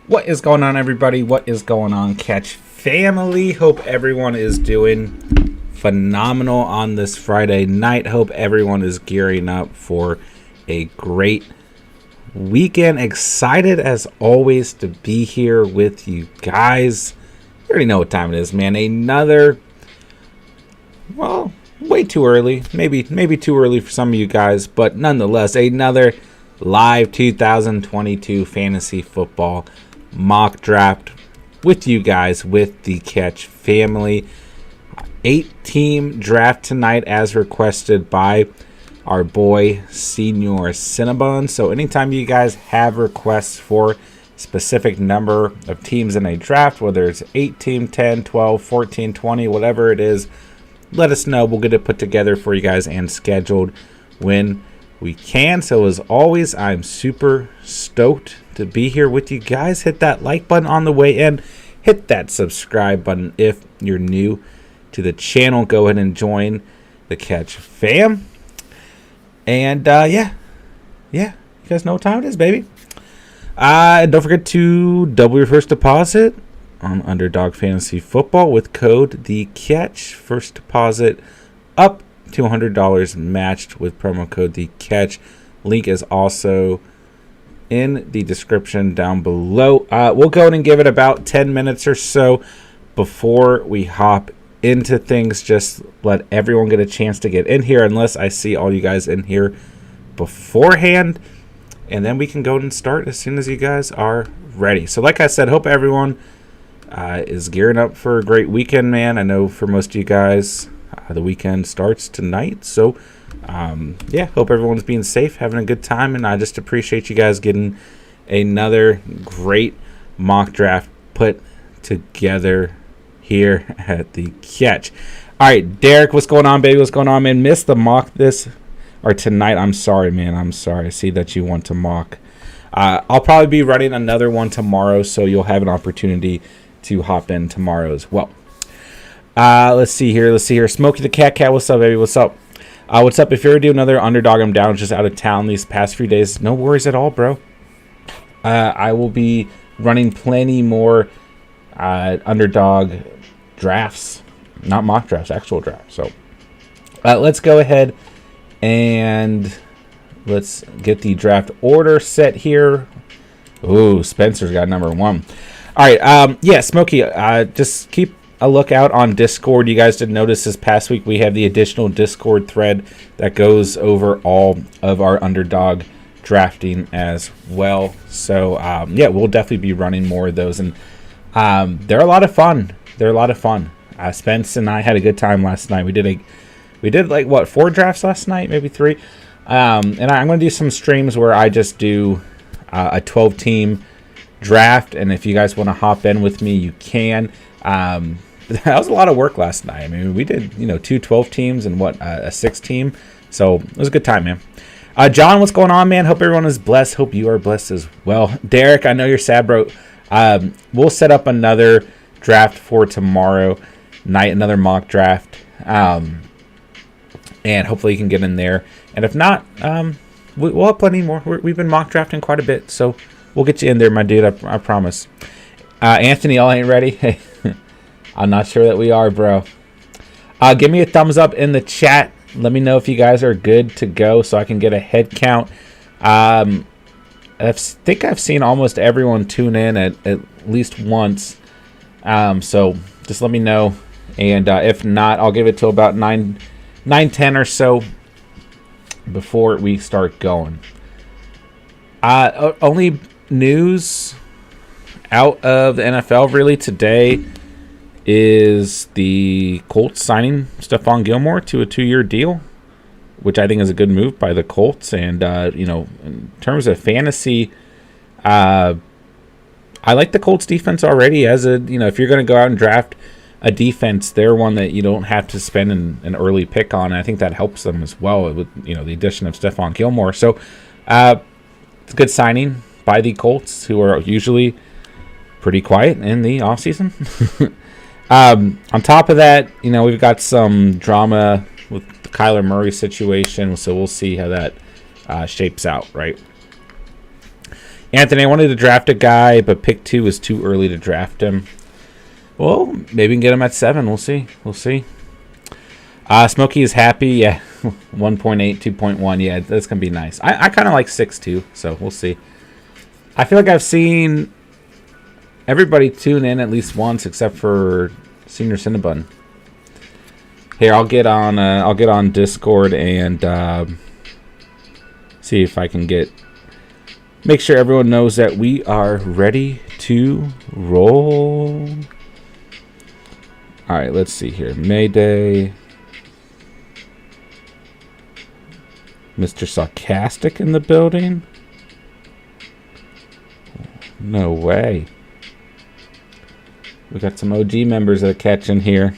What is going on, everybody? What is going on, Catch family? Hope everyone is doing phenomenal on this Friday night. Hope everyone is gearing up for a great weekend. Excited as always to be here with you guys. You already know what time it is, man. Another, well, way too early. Maybe too early for some of you guys, but nonetheless, another live 2022 fantasy football mock draft with you guys, with the Catch family. 8-team draft tonight as requested by our boy Senior Cinnabon. So anytime you guys have requests for specific number of teams in a draft, whether it's 8 team, 10, 12, 14, 20, whatever it is, let us know. We'll get it put together for you guys and scheduled when we can. So as always, I'm super stoked to be here with you guys. Hit that like button on the way in. Hit that subscribe button if you're new to the channel. Go ahead and join the Catch fam. And yeah, you guys know what time it is, baby. Don't forget to double your first deposit on Underdog Fantasy Football with code the Catch. First deposit up to $100 matched with promo code the Catch. Link is also in the description down below. We'll go ahead and give it about 10 minutes or so before we hop into things. Just let everyone get a chance to get in here, unless I see all you guys in here beforehand, and then we can go ahead and start as soon as you guys are ready. So like I said, hope everyone is gearing up for a great weekend, man. I know for most of you guys the weekend starts tonight, so yeah, hope everyone's being safe, having a good time, and I just appreciate you guys getting another great mock draft put together here at the Catch. All right, Derek, what's going on, baby? What's going on, man? Missed the mock tonight. I'm sorry, man. I'm sorry. I see that you want to mock. I'll probably be running another one tomorrow, so you'll have an opportunity to hop in tomorrow as well. Let's see here. Smokey the Cat. What's up, baby? What's up? What's up? If you're doing another Underdog, I'm down. Just out of town these past few days. No worries at all, bro. I will be running plenty more Underdog drafts, not mock drafts, actual drafts. So let's go ahead and let's get the draft order set here. Ooh, Spencer's got number 1. All right, yeah, Smokey, just keep a lookout on Discord. You guys did notice this past week we have the additional Discord thread that goes over all of our Underdog drafting as well. So yeah, we'll definitely be running more of those, and they're a lot of fun. Spence and I had a good time last night. We did like what, 4 drafts last night, maybe 3. And I'm going to do some streams where I just do a 12-team draft, and if you guys want to hop in with me, you can. That was a lot of work last night. I mean, we did, 2 12 teams and a 6 team. So it was a good time, man. John, what's going on, man? Hope everyone is blessed. Hope you are blessed as well. Derek, I know you're sad, bro. We'll set up another draft for tomorrow night, another mock draft. And hopefully you can get in there. And if not, we'll have plenty more. We've been mock drafting quite a bit, so we'll get you in there, my dude. I promise. Anthony, y'all ain't ready? Hey, I'm not sure that we are, bro. Give me a thumbs up in the chat. Let me know if you guys are good to go so I can get a head count. I think I've seen almost everyone tune in at least once. So just let me know. And if not, I'll give it till about 9:10 or so before we start going. Only news out of the NFL really today is the Colts signing Stefan Gilmore to a 2-year deal, which I think is a good move by the Colts. And in terms of fantasy, I like the Colts defense already. As if you're going to go out and draft a defense, they're one that you don't have to spend an early pick on. And I think that helps them as well with the addition of Stefan Gilmore. So it's a good signing by the Colts, who are usually pretty quiet in the offseason. On top of that, we've got some drama with the Kyler Murray situation, so we'll see how that shapes out, right? Anthony, I wanted to draft a guy, but pick 2 was too early to draft him. Well, maybe we can get him at 7. We'll see. Smokey is happy. Yeah, 1.8, 2.1. Yeah, that's going to be nice. I kind of like 6 too, so we'll see. I feel like I've seen everybody tune in at least once except for Senior Cinnabon. Here, I'll get on Discord and see if I can make sure everyone knows that we are ready to roll. All right, let's see here. Mayday. Mr. Sarcastic in the building? No way. We got some OG members that are catching here.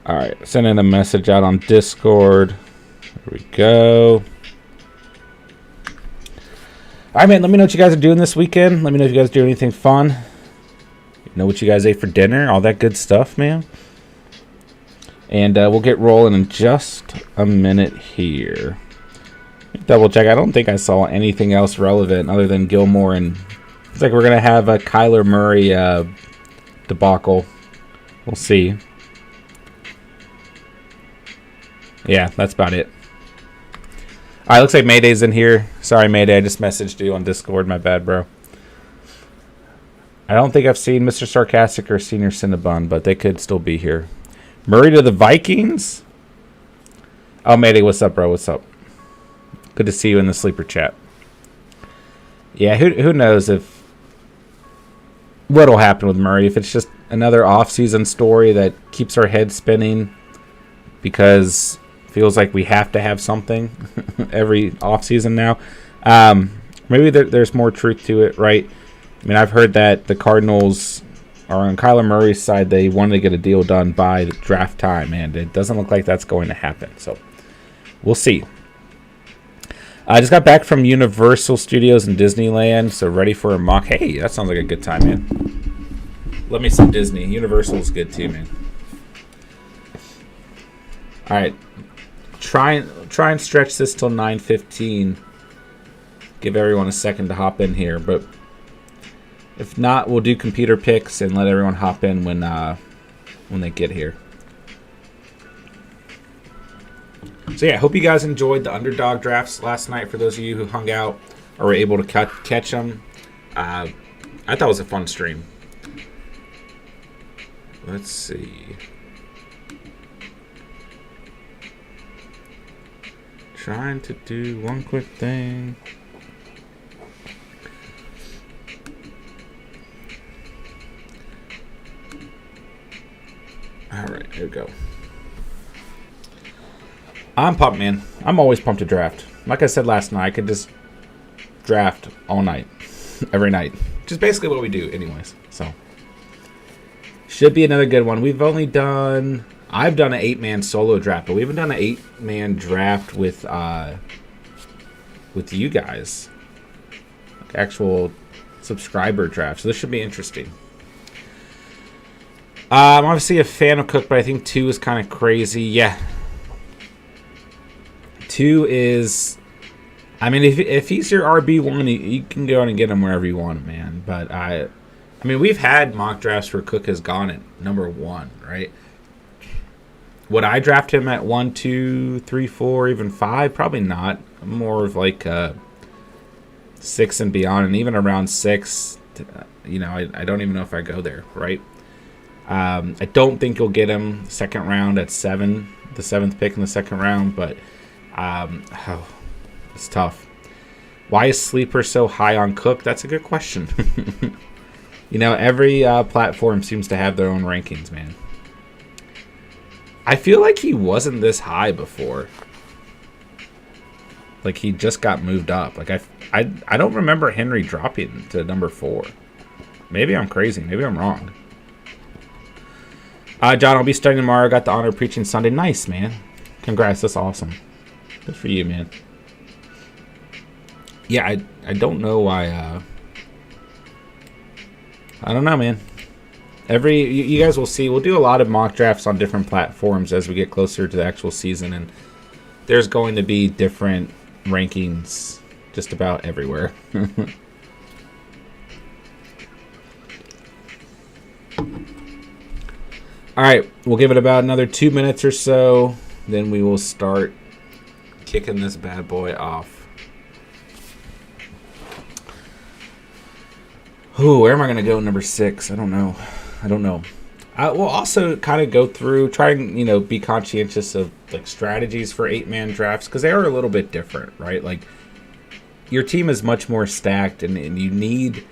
All right, sending a message out on Discord. There we go. All right, man, let me know what you guys are doing this weekend. Let me know if you guys do anything fun. Know what you guys ate for dinner, all that good stuff, man. And we'll get rolling in just a minute here. Double check. I don't think I saw anything else relevant other than Gilmore, and it's like we're going to have a Kyler Murray debacle. We'll see. Yeah, that's about it. All right, looks like Mayday's in here. Sorry, Mayday, I just messaged you on Discord. My bad, bro. I don't think I've seen Mr. Sarcastic or Senior Cinnabon, but they could still be here. Murray to the Vikings? Oh, Mayday, what's up, bro? What's up? Good to see you in the sleeper chat. Yeah, who knows what'll happen with Murray. If it's just another off-season story that keeps our head spinning because it feels like we have to have something every off-season now. Maybe there's more truth to it, right? I mean, I've heard that the Cardinals are on Kyler Murray's side. They wanted to get a deal done by the draft time, and it doesn't look like that's going to happen. So we'll see. I just got back from Universal Studios in Disneyland, so ready for a mock. Hey, that sounds like a good time, man. Love me some Disney. Universal is good too, man. All right, try and stretch this till 9:15. Give everyone a second to hop in here, but if not, we'll do computer picks and let everyone hop in when they get here. So yeah, I hope you guys enjoyed the Underdog Drafts last night. For those of you who hung out or were able to catch them, I thought it was a fun stream. Let's see. Trying to do one quick thing. All right, here we go. I'm pumped, man. I'm always pumped to draft. Like I said last night, I could just draft all night, every night. Which is basically what we do anyways. So, should be another good one. I've done an 8-man solo draft, but we haven't done an 8-man draft with you guys. Like actual subscriber draft. So this should be interesting. I'm obviously a fan of Cook, but I think 2 is kind of crazy. Yeah. 2 is... I mean, if he's your RB1, you can go and get him wherever you want him, man. But, I mean, we've had mock drafts where Cook has gone at number 1, right? Would I draft him at 1, 2, 3, 4, even 5? Probably not. I'm more of like 6 and beyond. And even around 6, I don't even know if I go there, right? I don't think you'll get him second round at 7, the 7th pick in the second round, but it's tough. Why is Sleeper so high on Cook? That's a good question. Every platform seems to have their own rankings, man. I feel like he wasn't this high before. Like he just got moved up. Like I don't remember Henry dropping to number 4. Maybe I'm crazy. Maybe I'm wrong. John, I'll be studying tomorrow. Got the honor of preaching Sunday. Nice, man. Congrats. That's awesome. Good for you, man. Yeah, I don't know why. I don't know, man. You guys will see. We'll do a lot of mock drafts on different platforms as we get closer to the actual season, and there's going to be different rankings just about everywhere. All right, we'll give it about another 2 minutes or so, then we will start kicking this bad boy off. Ooh, where am I going to go number 6? I don't know. We'll also kind of go through, try and, be conscientious of like strategies for 8-man drafts, because they are a little bit different, right? Like, your team is much more stacked, and you need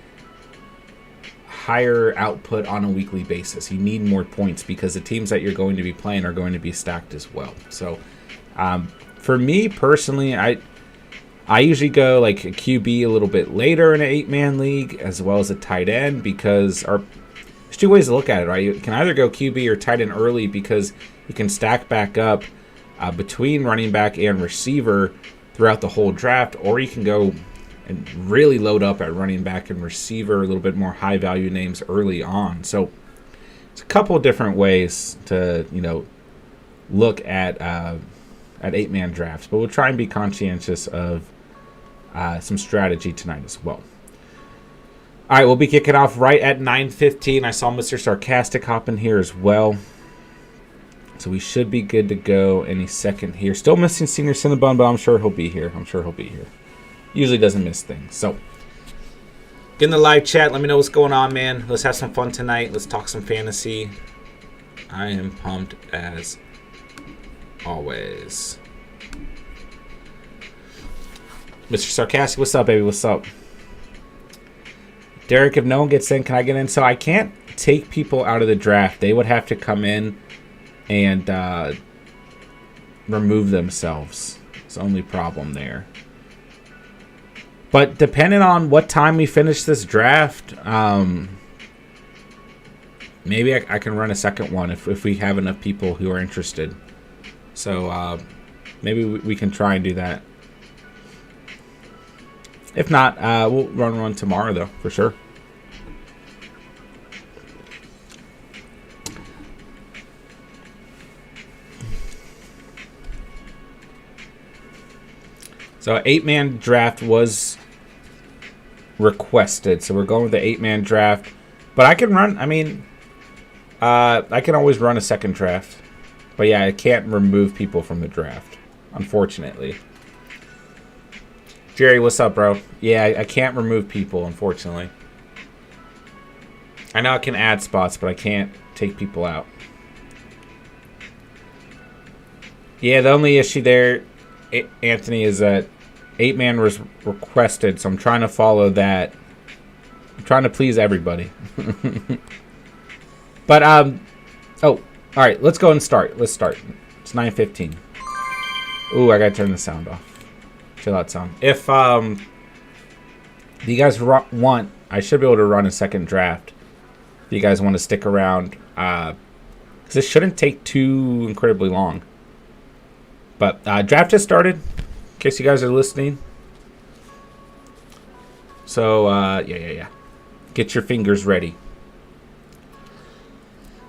higher output on a weekly basis. You need more points because the teams that you're going to be playing are going to be stacked as well. So for me personally, I usually go like a QB a little bit later in an 8-man league, as well as a tight end, because there's 2 ways to look at it, right? You can either go QB or tight end early because you can stack back up between running back and receiver throughout the whole draft, or you can go and really load up at running back and receiver, a little bit more high value names early on. So it's a couple of different ways to look at 8-man drafts, but we'll try and be conscientious of some strategy tonight as well. All right, we'll be kicking off right at 9:15. I saw Mr. Sarcastic hop in here as well, so we should be good to go any second here. Still missing Senior Cinnabon, but I'm sure he'll be here. Usually doesn't miss things. So get in the live chat. Let me know what's going on, man. Let's have some fun tonight. Let's talk some fantasy. I am pumped as always. Mr. Sarcastic, what's up, baby? What's up? Derek, if no one gets in, can I get in? So I can't take people out of the draft. They would have to come in and remove themselves. It's the only problem there. But depending on what time we finish this draft, maybe I can run a second one if we have enough people who are interested. So maybe we can try and do that. If not, we'll run one tomorrow, though, for sure. So 8-man draft was requested, so we're going with the 8-man draft. But I can run, I can always run a second draft. But yeah, I can't remove people from the draft, unfortunately. Jerry, what's up, bro? Yeah, I can't remove people, unfortunately. I know I can add spots, but I can't take people out. Yeah, the only issue there, Anthony, is that 8-man was requested, so I'm trying to follow that. I'm trying to please everybody. But, oh, all right, let's go and start. Let's start. It's 9:15. Ooh, I gotta turn the sound off. Chill out sound. If you guys want, I should be able to run a second draft. If you guys want to stick around, because this shouldn't take too incredibly long. But draft has started, in case you guys are listening. So yeah. Get your fingers ready.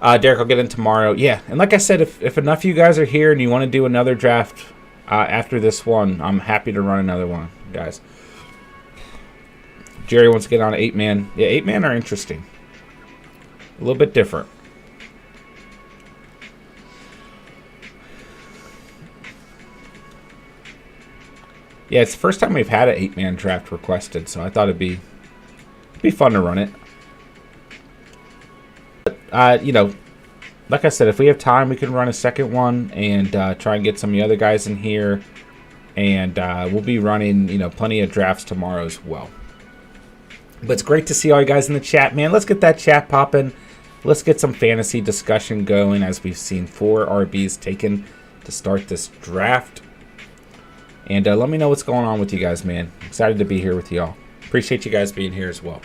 Derek, I'll get in tomorrow. Yeah, and like I said, if enough of you guys are here and you want to do another draft after this one, I'm happy to run another one, guys. Jerry wants to get on 8-man. Yeah, 8-man are interesting. A little bit different. Yeah, it's the first time we've had an 8-man draft requested, so I thought it'd be fun to run it. Like I said, if we have time, we can run a second one and try and get some of the other guys in here. And we'll be running, plenty of drafts tomorrow as well. But it's great to see all you guys in the chat, man. Let's get that chat popping. Let's get some fantasy discussion going, as we've seen 4 RBs taken to start this draft. And let me know what's going on with you guys, man. Excited to be here with y'all. Appreciate you guys being here as well.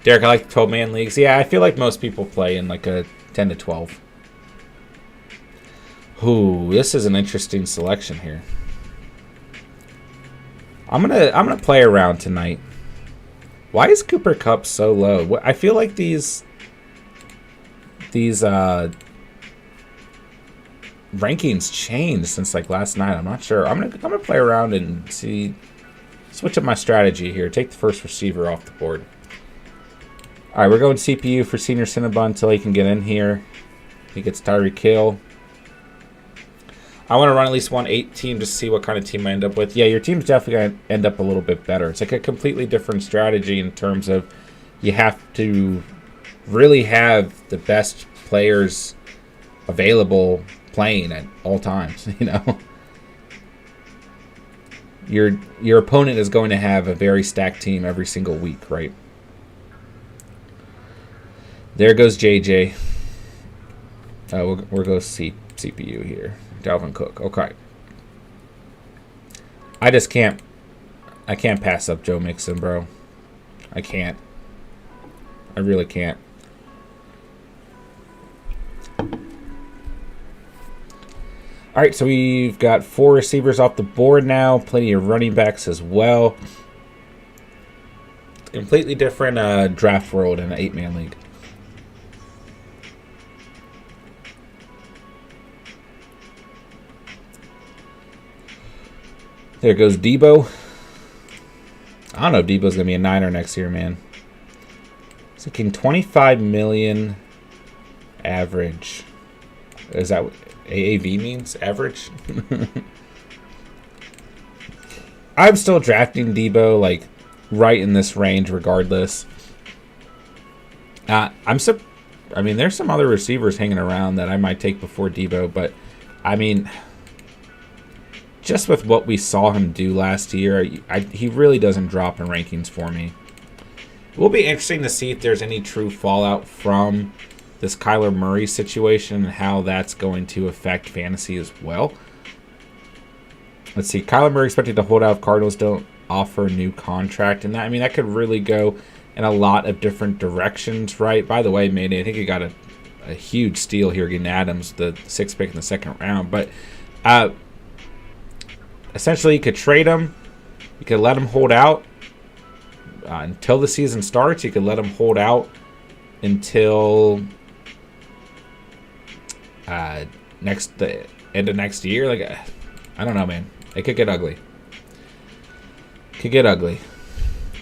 Derek, I like the 12-man leagues. Yeah, I feel like most people play in like a 10 to 12. Ooh, this is an interesting selection here. I'm gonna play around tonight. Why is Cooper Kupp so low? I feel like these these rankings changed since like last night. I'm not sure. I'm gonna play around and see, switch up my strategy here. Take the first receiver off the board. All right, we're going CPU for Senior Cinnabon until he can get in here. He gets Tyreek Hill. I want to run at least 1-8 team to see what kind of team I end up with. Yeah, your team's definitely going to end up a little bit better. It's like a completely different strategy in terms of you have to really have the best players available playing at all times, you know. Your opponent is going to have a very stacked team every single week, right? There goes JJ. We'll go CPU here. Dalvin Cook. Okay. I can't pass up Joe Mixon, bro. I can't. I really can't. All right, so we've got 4 receivers off the board now. Plenty of running backs as well. Completely different draft world in an 8-man league. There goes Debo. I don't know if Debo's going to be a Niner next year, man. Thinking 25 million average. Is that what AAV means? Average? I'm still drafting Debo, like, right in this range regardless. I mean, there's some other receivers hanging around that I might take before Debo, but, I mean, just with what we saw him do last year, he really doesn't drop in rankings for me. It will be interesting to see if there's any true fallout from this Kyler Murray situation and how that's going to affect fantasy as well. Let's see. Kyler Murray expected to hold out if Cardinals don't offer a new contract. And that, I mean, that could really go in a lot of different directions, right? By the way, Mayday, I think he got a huge steal here getting Adams, the 6th pick in the 2nd round. But essentially, you could trade him. You could let him hold out until the season starts. You could let him hold out until the end of next year. Like, I don't know, man. It could get ugly. Could get ugly.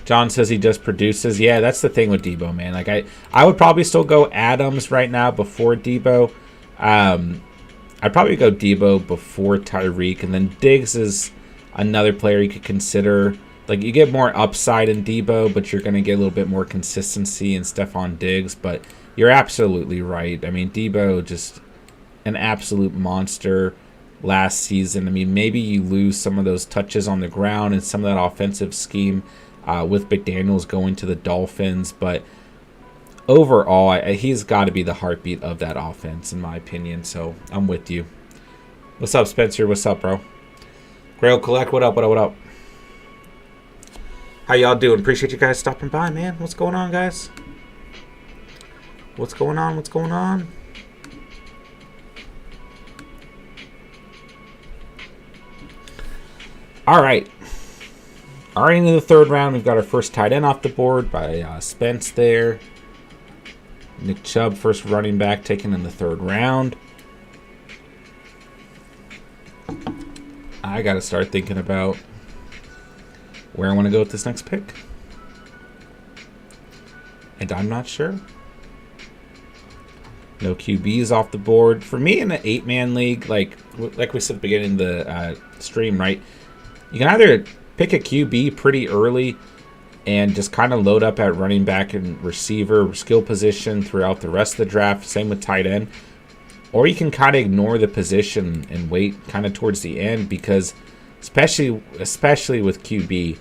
John says he just produces. Yeah, that's the thing with Debo, man. Like, I would probably still go Adams right now before Debo. I'd probably go Debo before Tyreek, and then Diggs is another player you could consider. Like, you get more upside in Debo, but you're going to get a little bit more consistency in Stefan Diggs. But you're absolutely right. I mean, Debo just an absolute monster last season. I mean, maybe you lose some of those touches on the ground and some of that offensive scheme with McDaniels going to the Dolphins. But overall, he's got to be the heartbeat of that offense, in my opinion. So I'm with you. What's up, Spencer? What's up, bro? Grail Collect, what up, what up, what up? How y'all doing? Appreciate you guys stopping by, man. What's going on, guys? What's going on? What's going on? All right. Already into the 3rd round, we've got our first tight end off the board by Spence there. Nick Chubb, first running back, taken in the 3rd round. I got to start thinking about where I want to go with this next pick. And I'm not sure. No QBs off the board. For me, in an 8-man league, like we said at the beginning of the stream, right? You can either pick a QB pretty early and just kind of load up at running back and receiver skill position throughout the rest of the draft. Same with tight end. Or you can kind of ignore the position and wait kind of towards the end, because especially with QB,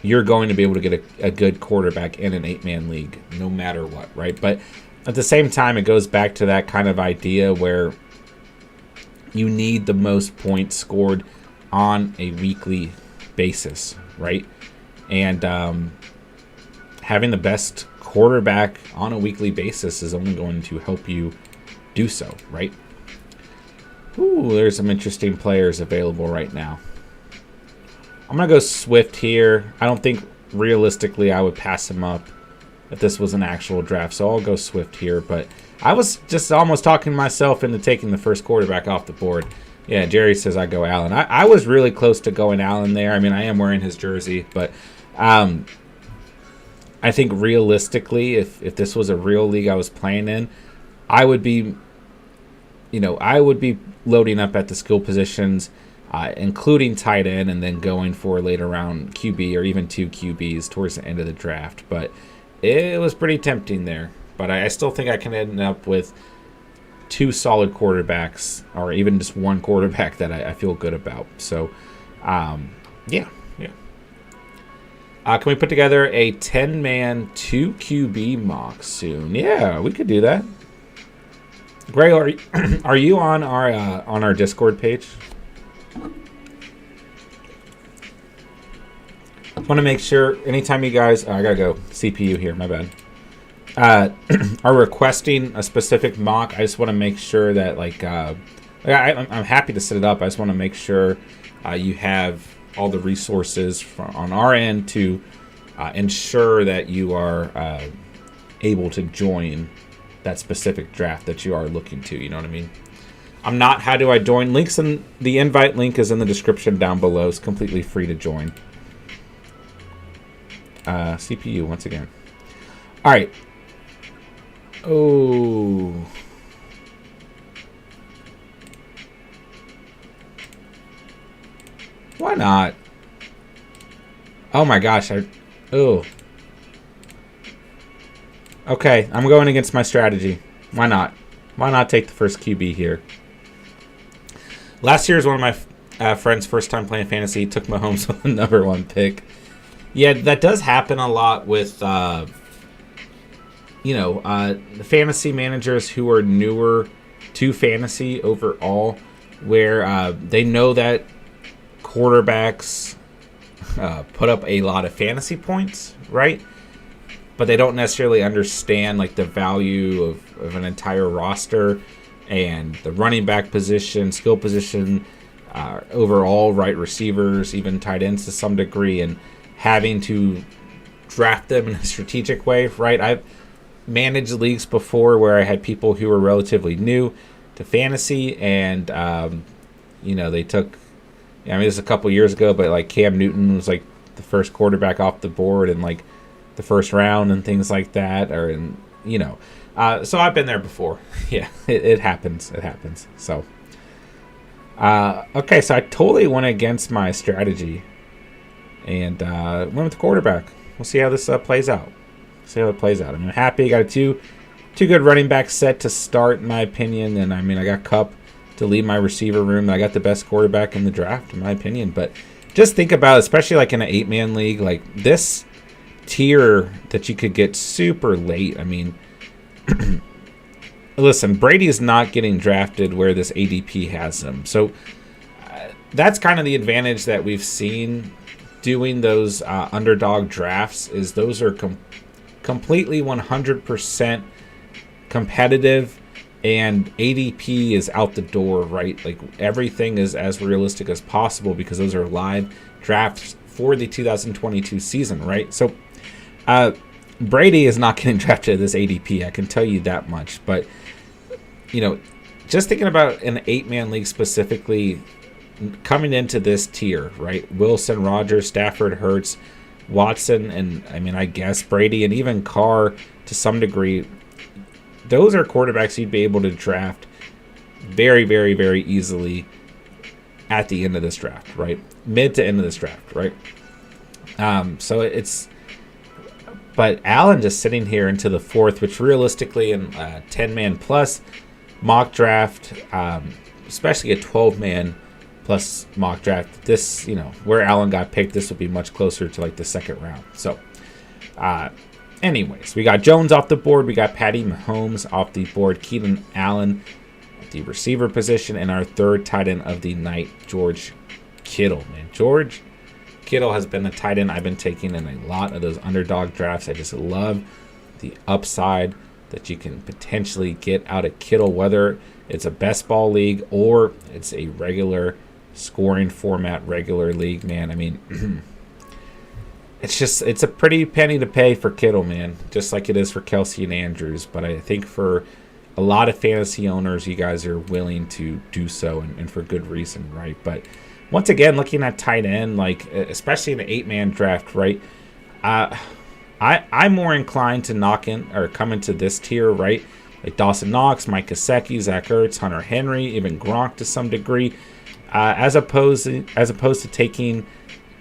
you're going to be able to get a good quarterback in an 8-man league no matter what, right? But at the same time, it goes back to that kind of idea where you need the most points scored on a weekly basis, right? And having the best quarterback on a weekly basis is only going to help you do so, right? Ooh, there's some interesting players available right now. I'm going to go Swift here. I don't think realistically I would pass him up that this was an actual draft. So I'll go Swift here. But I was just almost talking myself into taking the first quarterback off the board. Yeah, Jerry says I go Allen. I was really close to going Allen there. I mean, I am wearing his jersey, but I think realistically, if this was a real league I was playing in, I would be loading up at the skill positions, including tight end, and then going for later round QB or even 2 QBs towards the end of the draft. But it was pretty tempting there. But I still think I can end up with 2 solid quarterbacks, or even just 1 quarterback that I feel good about. So, yeah. Can we put together a 10-man 2 QB mock soon? Yeah, we could do that. Greg, are you on our Discord page? I want to make sure anytime you guys, I gotta go CPU here, my bad. Are requesting a specific mock, I just want to make sure that I'm happy to set it up. I just want to make sure you have all the resources on our end to ensure that you are able to join that specific draft that you are looking to. You know what I mean? I'm not. How do I join? The invite link is in the description down below. It's completely free to join. CPU once again. All right. Oh. Why not? Oh my gosh. Okay, I'm going against my strategy. Why not? Why not take the first QB here? Last year was one of my friends' first time playing fantasy. He took Mahomes with the number 1 pick. Yeah, that does happen a lot with, the fantasy managers who are newer to fantasy overall, where they know that quarterbacks put up a lot of fantasy points, right? But they don't necessarily understand the value of an entire roster and the running back position, skill position, overall, right, receivers, even tight ends to some degree, and having to draft them in a strategic way, right? I've managed leagues before where I had people who were relatively new to fantasy, and they took. I mean, this is a couple years ago, but Cam Newton was the first quarterback off the board in the first round and things like that, so I've been there before. Yeah, it happens. It happens. So, okay, so I totally went against my strategy and went with the quarterback. We'll see how this plays out. I'm happy. I got two good running backs set to start, in my opinion, and I mean, I got Kupp to lead my receiver room. I got the best quarterback in the draft, in my opinion. But just think about it, especially in an 8-man league, this tier that you could get super late. I mean, listen, Brady is not getting drafted where this ADP has him. So that's kind of the advantage that we've seen doing those underdog drafts, is those are completely 100% competitive, and ADP is out the door, right? Everything is as realistic as possible because those are live drafts for the 2022 season, right? So Brady is not getting drafted at this ADP, I can tell you that much. But just thinking about an 8-man league specifically, coming into this tier, right? Wilson, Rodgers, Stafford, Hurts, Watson, and I guess Brady, and even Carr to some degree. Those are quarterbacks you'd be able to draft very, very, very easily at the end of this draft, right? Mid to end of this draft, right? But Allen just sitting here into the 4th, which realistically in 10-man plus mock draft, especially a 12-man plus mock draft, this, where Allen got picked, this would be much closer to the 2nd round. So, anyways, we got Jones off the board. We got Patty Mahomes off the board. Keenan Allen at the receiver position. And our 3rd tight end of the night, George Kittle. Man, George Kittle has been a tight end I've been taking in a lot of those underdog drafts. I just love the upside that you can potentially get out of Kittle, whether it's a best ball league or it's a regular scoring format, regular league. Man, it's a pretty penny to pay for Kittle, man, just like it is for Kelsey and Andrews. But I think for a lot of fantasy owners, you guys are willing to do so, and for good reason, right? But once again, looking at tight end, like especially in an 8-man draft, right? I'm more inclined to knock in or come into this tier, right? Like Dawson Knox, Mike Gesicki, Zach Ertz, Hunter Henry, even Gronk to some degree, as opposed to taking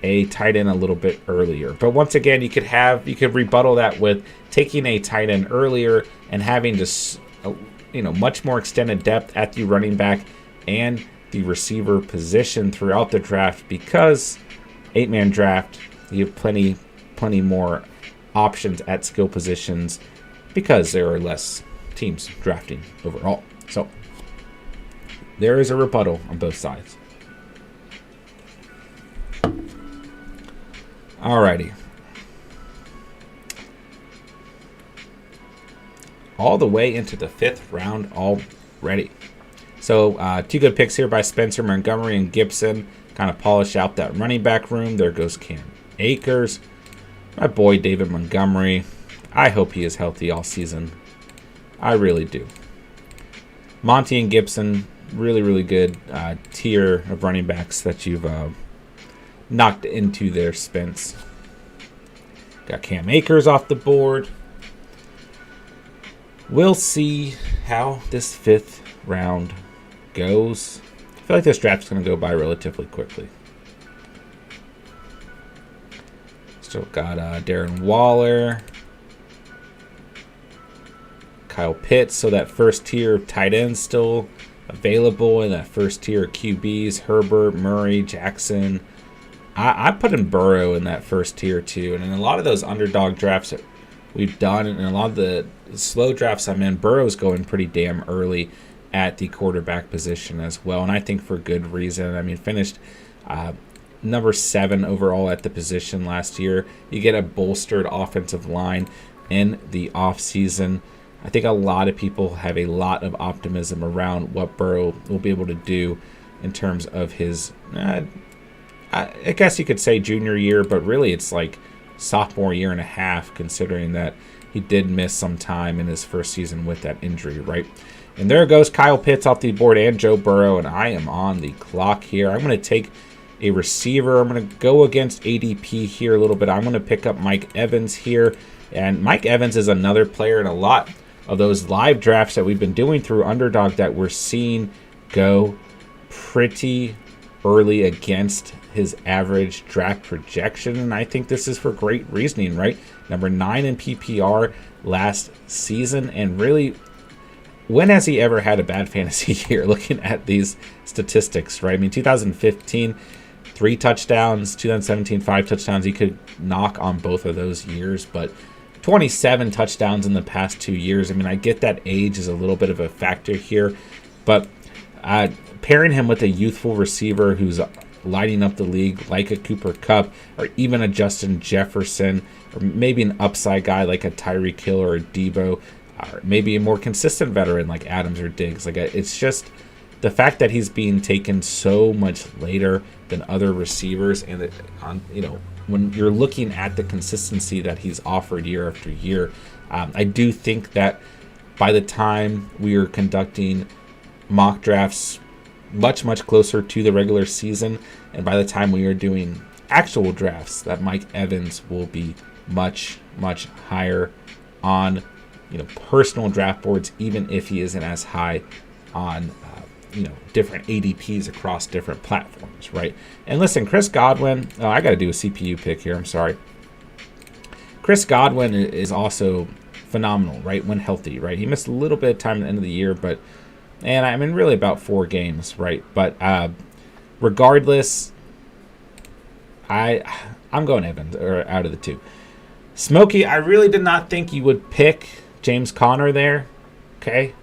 a tight end a little bit earlier. But once again, you could rebuttal that with taking a tight end earlier and having just much more extended depth at the running back and the receiver position throughout the draft, because 8-man draft, you have plenty more options at skill positions because there are less teams drafting overall. So there is a rebuttal on both sides. Alrighty. All the way into the 5th round already. So 2 good picks here by Spencer, Montgomery, and Gibson. Kind of polish out that running back room. There goes Cam Akers. My boy David Montgomery. I hope he is healthy all season. I really do. Monty and Gibson, really, really good tier of running backs that you've knocked into their spins. Got Cam Akers off the board. We'll see how this 5th round goes. I feel like this draft's going to go by relatively quickly. Still got Darren Waller, Kyle Pitts. So that first tier of tight ends still available, and that first tier of QBs, Herbert, Murray, Jackson. I put in Burrow in that first tier too. And in a lot of those underdog drafts that we've done, and a lot of the slow drafts I'm in, Burrow's going pretty damn early at the quarterback position as well. And I think for good reason. I mean, finished number 7 overall at the position last year. You get a bolstered offensive line in the offseason. I think a lot of people have a lot of optimism around what Burrow will be able to do in terms of his, I guess you could say junior year, but really it's like sophomore year and a half, considering that he did miss some time in his first season with that injury, right? And there goes Kyle Pitts off the board and Joe Burrow, and I am on the clock here. I'm going to take a receiver. I'm going to go against ADP here a little bit. I'm going to pick up Mike Evans here, and Mike Evans is another player in a lot of those live drafts that we've been doing through Underdog that we're seeing go pretty early against his average draft projection, and I think this is for great reasoning, right? Number 9 in PPR last season, and really, when has he ever had a bad fantasy year? Looking at these statistics, right? I mean, 2015, 3 touchdowns, 2017, 5 touchdowns. He could knock on both of those years, but 27 touchdowns in the past 2 years. I mean, I get that age is a little bit of a factor here, but pairing him with a youthful receiver who's lighting up the league like a Cooper Kupp, or even a Justin Jefferson, or maybe an upside guy like a Tyreek Hill or a Debo, or maybe a more consistent veteran like Adams or Diggs. Like, it's just the fact that he's being taken so much later than other receivers, and when you're looking at the consistency that he's offered year after year, I do think that by the time we are conducting mock drafts much closer to the regular season, and by the time we are doing actual drafts, that Mike Evans will be much higher on personal draft boards, even if he isn't as high on different ADPs across different platforms, right? And listen, Chris Godwin, I got to do a CPU pick here, I'm sorry. Chris Godwin is also phenomenal, right, when healthy, right? He missed a little bit of time at the end of the year, but really about 4 games, right? But regardless, I'm going Evans or out of the 2. Smokey, I really did not think you would pick James Conner there, okay?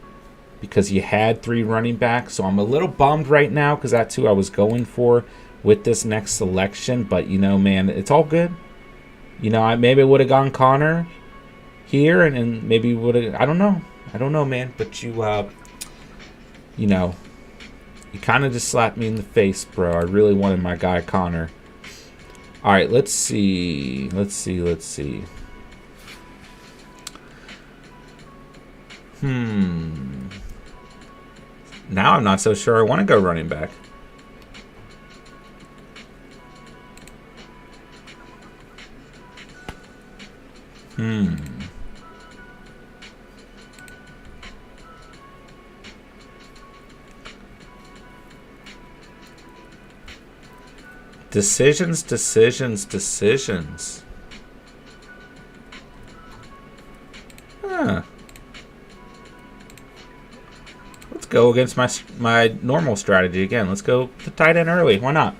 Because you had 3 running backs, so I'm a little bummed right now because that's who I was going for with this next selection. But man, it's all good. I maybe would have gone Conner here, and maybe would have. I don't know, man. But you kind of just slapped me in the face, bro. I really wanted my guy Conner. All right, let's see. Now I'm not so sure I want to go running back. Decisions. Huh. Let's go against my normal strategy again. Let's go to tight end early. Why not?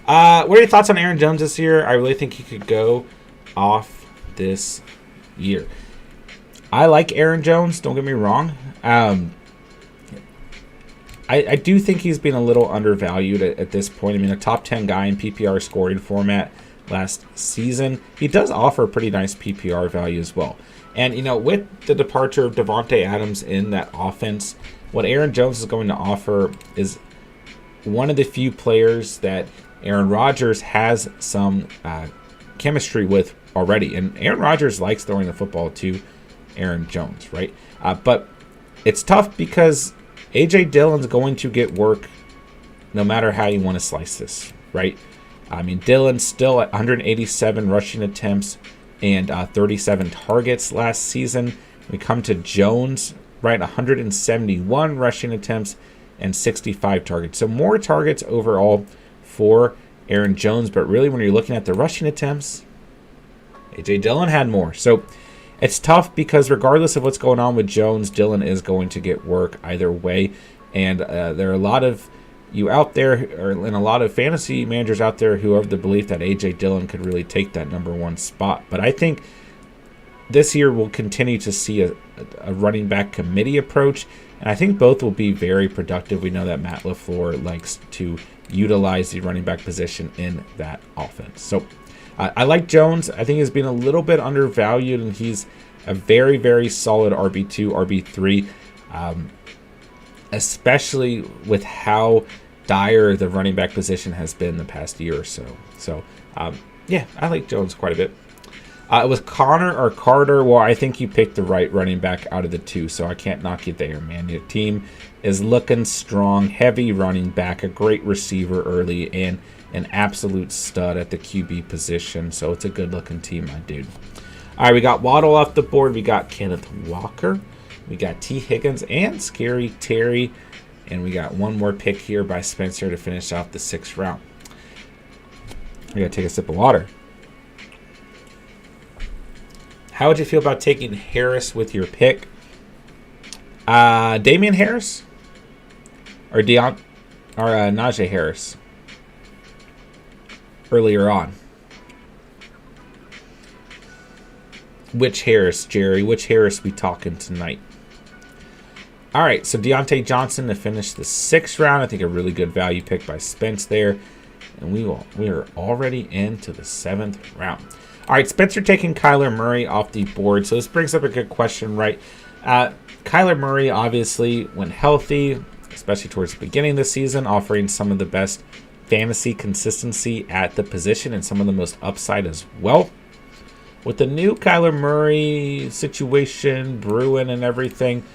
What are your thoughts on Aaron Jones this year? I really think he could go off this year. I like Aaron Jones. Don't get me wrong. I do think he's been a little undervalued at this point. I mean, a top 10 guy in PPR scoring format last season. He does offer a pretty nice PPR value as well. And, with the departure of Davante Adams in that offense, what Aaron Jones is going to offer is one of the few players that Aaron Rodgers has some chemistry with already. And Aaron Rodgers likes throwing the football to Aaron Jones, right? But it's tough because A.J. Dillon's going to get work no matter how you want to slice this, right? I mean, Dillon's still at 187 rushing attempts and 37 targets last season. We come to Jones, right, 171 rushing attempts and 65 targets. So more targets overall for Aaron Jones, but really when you're looking at the rushing attempts, A.J. Dillon had more. So it's tough because regardless of what's going on with Jones, Dillon is going to get work either way. And there are a lot of you out there, and a lot of fantasy managers out there who have the belief that A.J. Dillon could really take that number one spot. But I think this year we'll continue to see a running back committee approach, and I think both will be very productive. We know that Matt LaFleur likes to utilize the running back position in that offense. So I like Jones. I think he's been a little bit undervalued, and he's a very, very solid RB2, RB3, especially with how dire the running back position has been the past year or so. So, yeah, I like Jones quite a bit. It was Connor or Carter. Well, I think you picked the right running back out of the two, so I can't knock you there, man. Your team is looking strong, heavy running back, a great receiver early, and an absolute stud at the QB position. So it's a good-looking team, my dude. All right, we got Waddle off the board. We got Kenneth Walker. We got T. Higgins and Scary Terry. And we got one more pick here by Spencer to finish off the 6th round. I got to take a sip of water. How would you feel about taking Harris with your pick? Damian Harris? Or Najee Harris? Earlier on. Which Harris, Jerry? Which Harris we talking tonight? All right, so Deontay Johnson to finish the 6th round. I think a really good value pick by Spence there. And we are already into the 7th round. All right, Spencer taking Kyler Murray off the board. So this brings up a good question, right? Kyler Murray, obviously, when healthy, especially towards the beginning of the season, offering some of the best fantasy consistency at the position and some of the most upside as well. With the new Kyler Murray situation brewing and everything,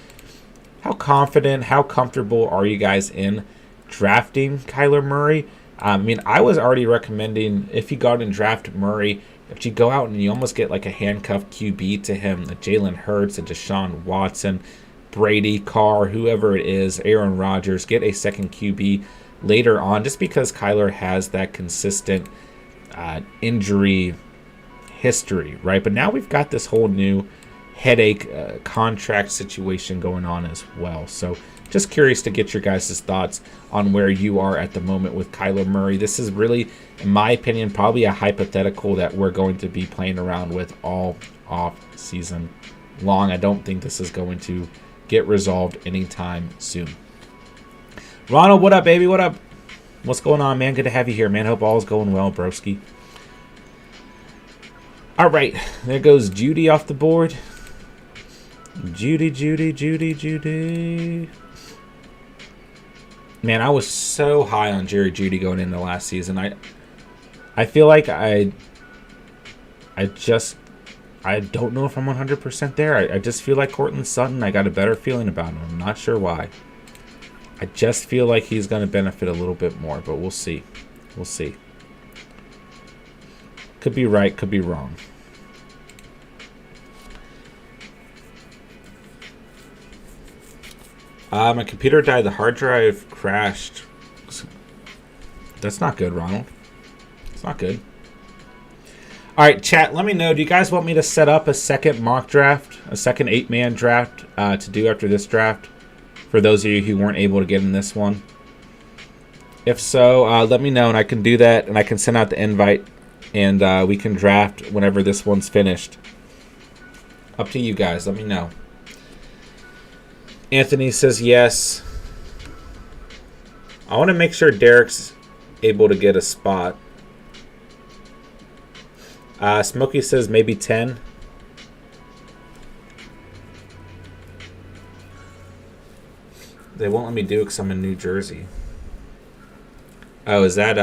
how confident, how comfortable are you guys in drafting Kyler Murray? I mean, I was already recommending if you go out and draft Murray, if you go out and you almost get like a handcuffed QB to him, a Jalen Hurts, a Deshaun Watson, Brady, Carr, whoever it is, Aaron Rodgers, get a second QB later on, just because Kyler has that consistent injury history, right? But now we've got this whole new headache contract situation going on as well. So just curious to get your guys' thoughts on where you are at the moment with Kyler Murray. This is really, in my opinion, probably a hypothetical that we're going to be playing around with all off season long. I don't think this is going to get resolved anytime soon. Ronald, what up, baby? What up? What's going on, man? Good to have you here, man. Hope all's going well, broski. All right, there goes Judy off the board. Judy. Man, I was so high on Jerry Jeudy going into last season. I feel like I don't know if I'm 100% there. I just feel like Courtland Sutton, I got a better feeling about him. I'm not sure why. I just feel like he's going to benefit a little bit more, but we'll see. We'll see. Could be right, could be wrong. My computer died. The hard drive crashed. That's not good, Ronald. It's not good. All right, chat, let me know. Do you guys want me to set up a second mock draft, a second 8-man draft to do after this draft? For those of you who weren't able to get in this one. If so, let me know, and I can do that, and I can send out the invite, and we can draft whenever this one's finished. Up to you guys. Let me know. Anthony says yes. I want to make sure Derek's able to get a spot. Smokey says maybe 10. They won't let me do it because I'm in New Jersey. Oh, is that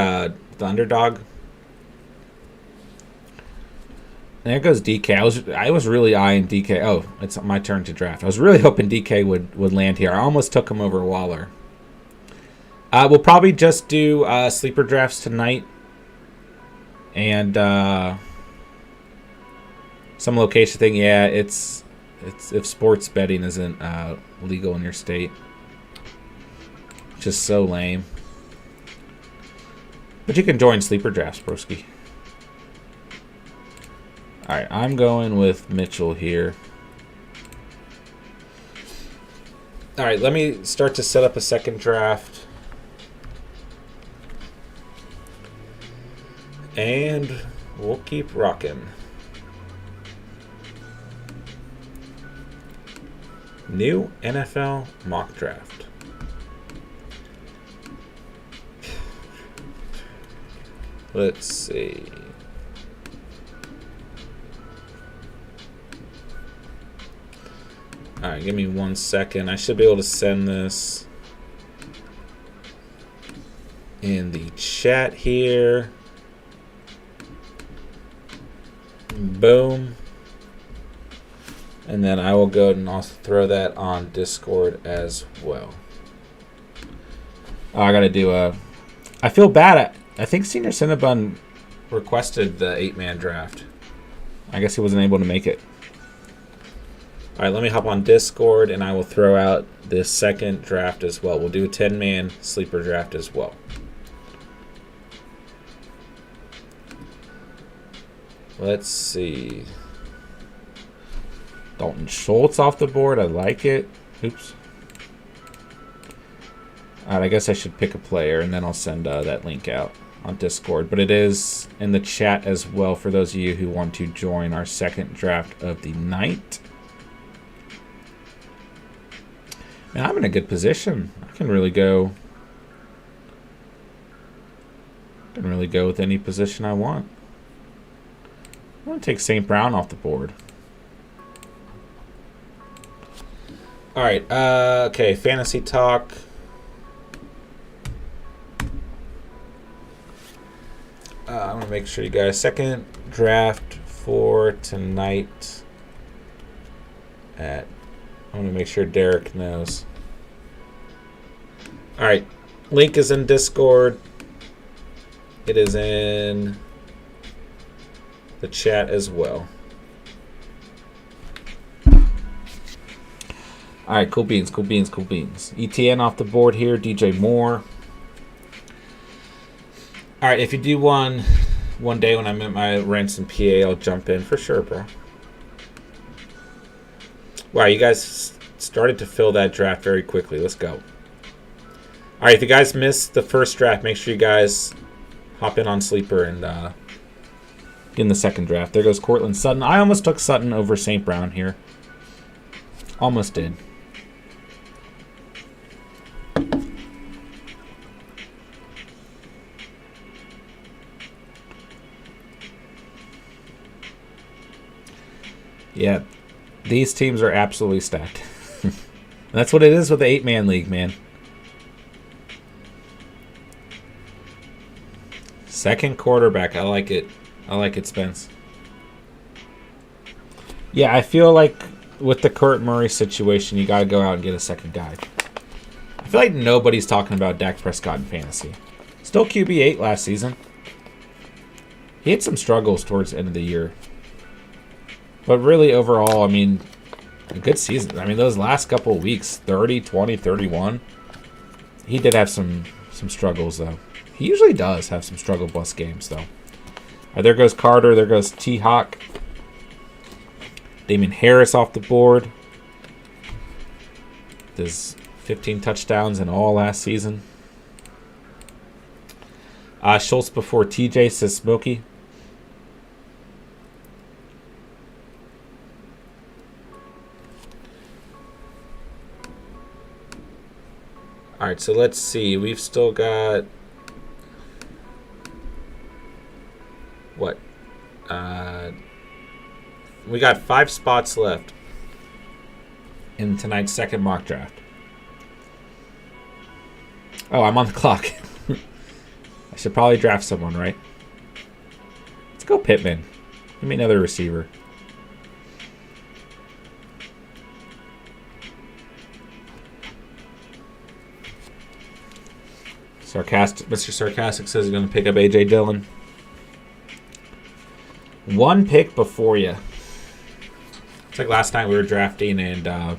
the Underdog? There goes DK. I was really eyeing DK. Oh, it's my turn to draft. I was really hoping DK would land here. I almost took him over Waller. We'll probably just do sleeper drafts tonight. And some location thing. Yeah, it's if sports betting isn't legal in your state. Just so lame. But you can join sleeper drafts, broski. Alright, I'm going with Mitchell here. Alright, let me start to set up a second draft. And we'll keep rocking. New NFL mock draft. Let's see. Alright, give me 1 second. I should be able to send this in the chat here. Boom. And then I will go ahead and also throw that on Discord as well. Oh, I gotta do a... I feel bad. I think Senior Cinnabon requested the 8-man draft. I guess he wasn't able to make it. Alright, let me hop on Discord and I will throw out this second draft as well. We'll do a 10-man sleeper draft as well. Let's see. Dalton Schultz off the board. I like it. Oops. Alright, I guess I should pick a player and then I'll send that link out on Discord. But it is in the chat as well for those of you who want to join our second draft of the night. Man, I'm in a good position. I can really go with any position I want. I'm going to take St. Brown off the board. All right. Okay, fantasy talk. I'm going to make sure you guys second draft for tonight at... I'm going to make sure Derek knows. All right. Link is in Discord. It is in the chat as well. All right. Cool beans, cool beans, cool beans. ETN off the board here. DJ Moore. All right. If you do one day when I'm at my rents in PA, I'll jump in for sure, bro. Wow, you guys started to fill that draft very quickly. Let's go. All right, if you guys missed the first draft, make sure you guys hop in on Sleeper and get in the second draft. There goes Courtland Sutton. I almost took Sutton over St. Brown here. Almost did. Yeah. These teams are absolutely stacked. That's what it is with the 8-man league, man. Second quarterback. I like it. I like it, Spence. Yeah, I feel like with the Kurt Murray situation, you got to go out and get a second guy. I feel like nobody's talking about Dak Prescott in fantasy. Still QB8 last season. He had some struggles towards the end of the year. But really, overall, I mean, a good season. I mean, those last couple of weeks, 30, 20, 31. He did have some struggles, though. He usually does have some struggle bus games, though. There goes Carter. There goes T-Hawk. Damian Harris off the board. There's 15 touchdowns in all last season. Schultz before TJ, says Smokey. All right, so let's see. We've still got what? We got 5 spots left in tonight's second mock draft. Oh, I'm on the clock. I should probably draft someone, right? Let's go Pittman. Give me another receiver. Mr. Sarcastic says he's going to pick up A.J. Dillon. One pick before you. It's like last time we were drafting, and I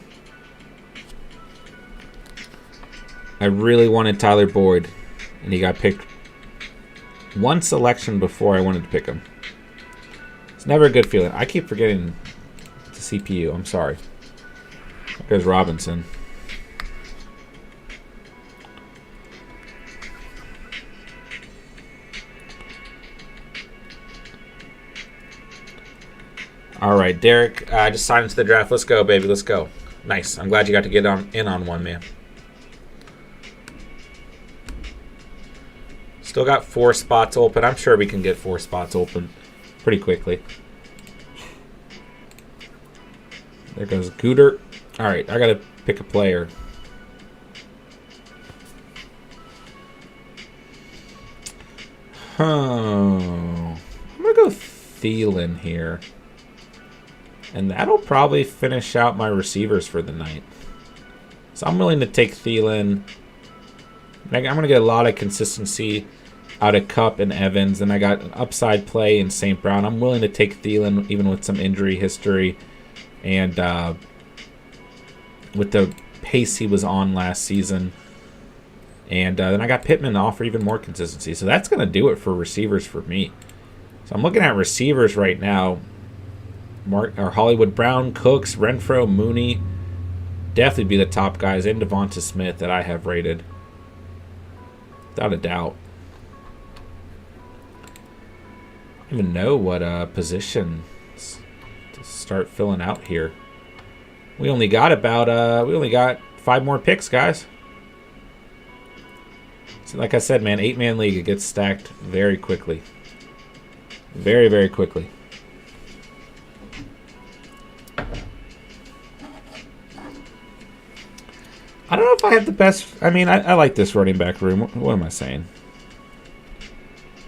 really wanted Tyler Boyd, and he got picked one selection before I wanted to pick him. It's never a good feeling. I keep forgetting the CPU. I'm sorry. There goes Robinson. All right, Derek, just signed into the draft. Let's go, baby. Let's go. Nice. I'm glad you got to get in on one, man. Still got 4 spots open. I'm sure we can get 4 spots open pretty quickly. There goes Gooder. All right, I got to pick a player. I'm going to go Thielen here. And that'll probably finish out my receivers for the night. So I'm willing to take Thielen. I'm going to get a lot of consistency out of Kupp and Evans. And I got an upside play in St. Brown. I'm willing to take Thielen even with some injury history. And with the pace he was on last season. And then I got Pittman to offer even more consistency. So that's going to do it for receivers for me. So I'm looking at receivers right now. Hollywood Brown, Cooks, Renfro, Mooney. Definitely be the top guys. And Devonta Smith that I have rated. Without a doubt. I don't even know what positions to start filling out here. We only got 5 more picks, guys. So like I said, man, 8-man league, it gets stacked very quickly. Very, very quickly. I don't know if I have the best. I mean, I like this running back room. What am I saying?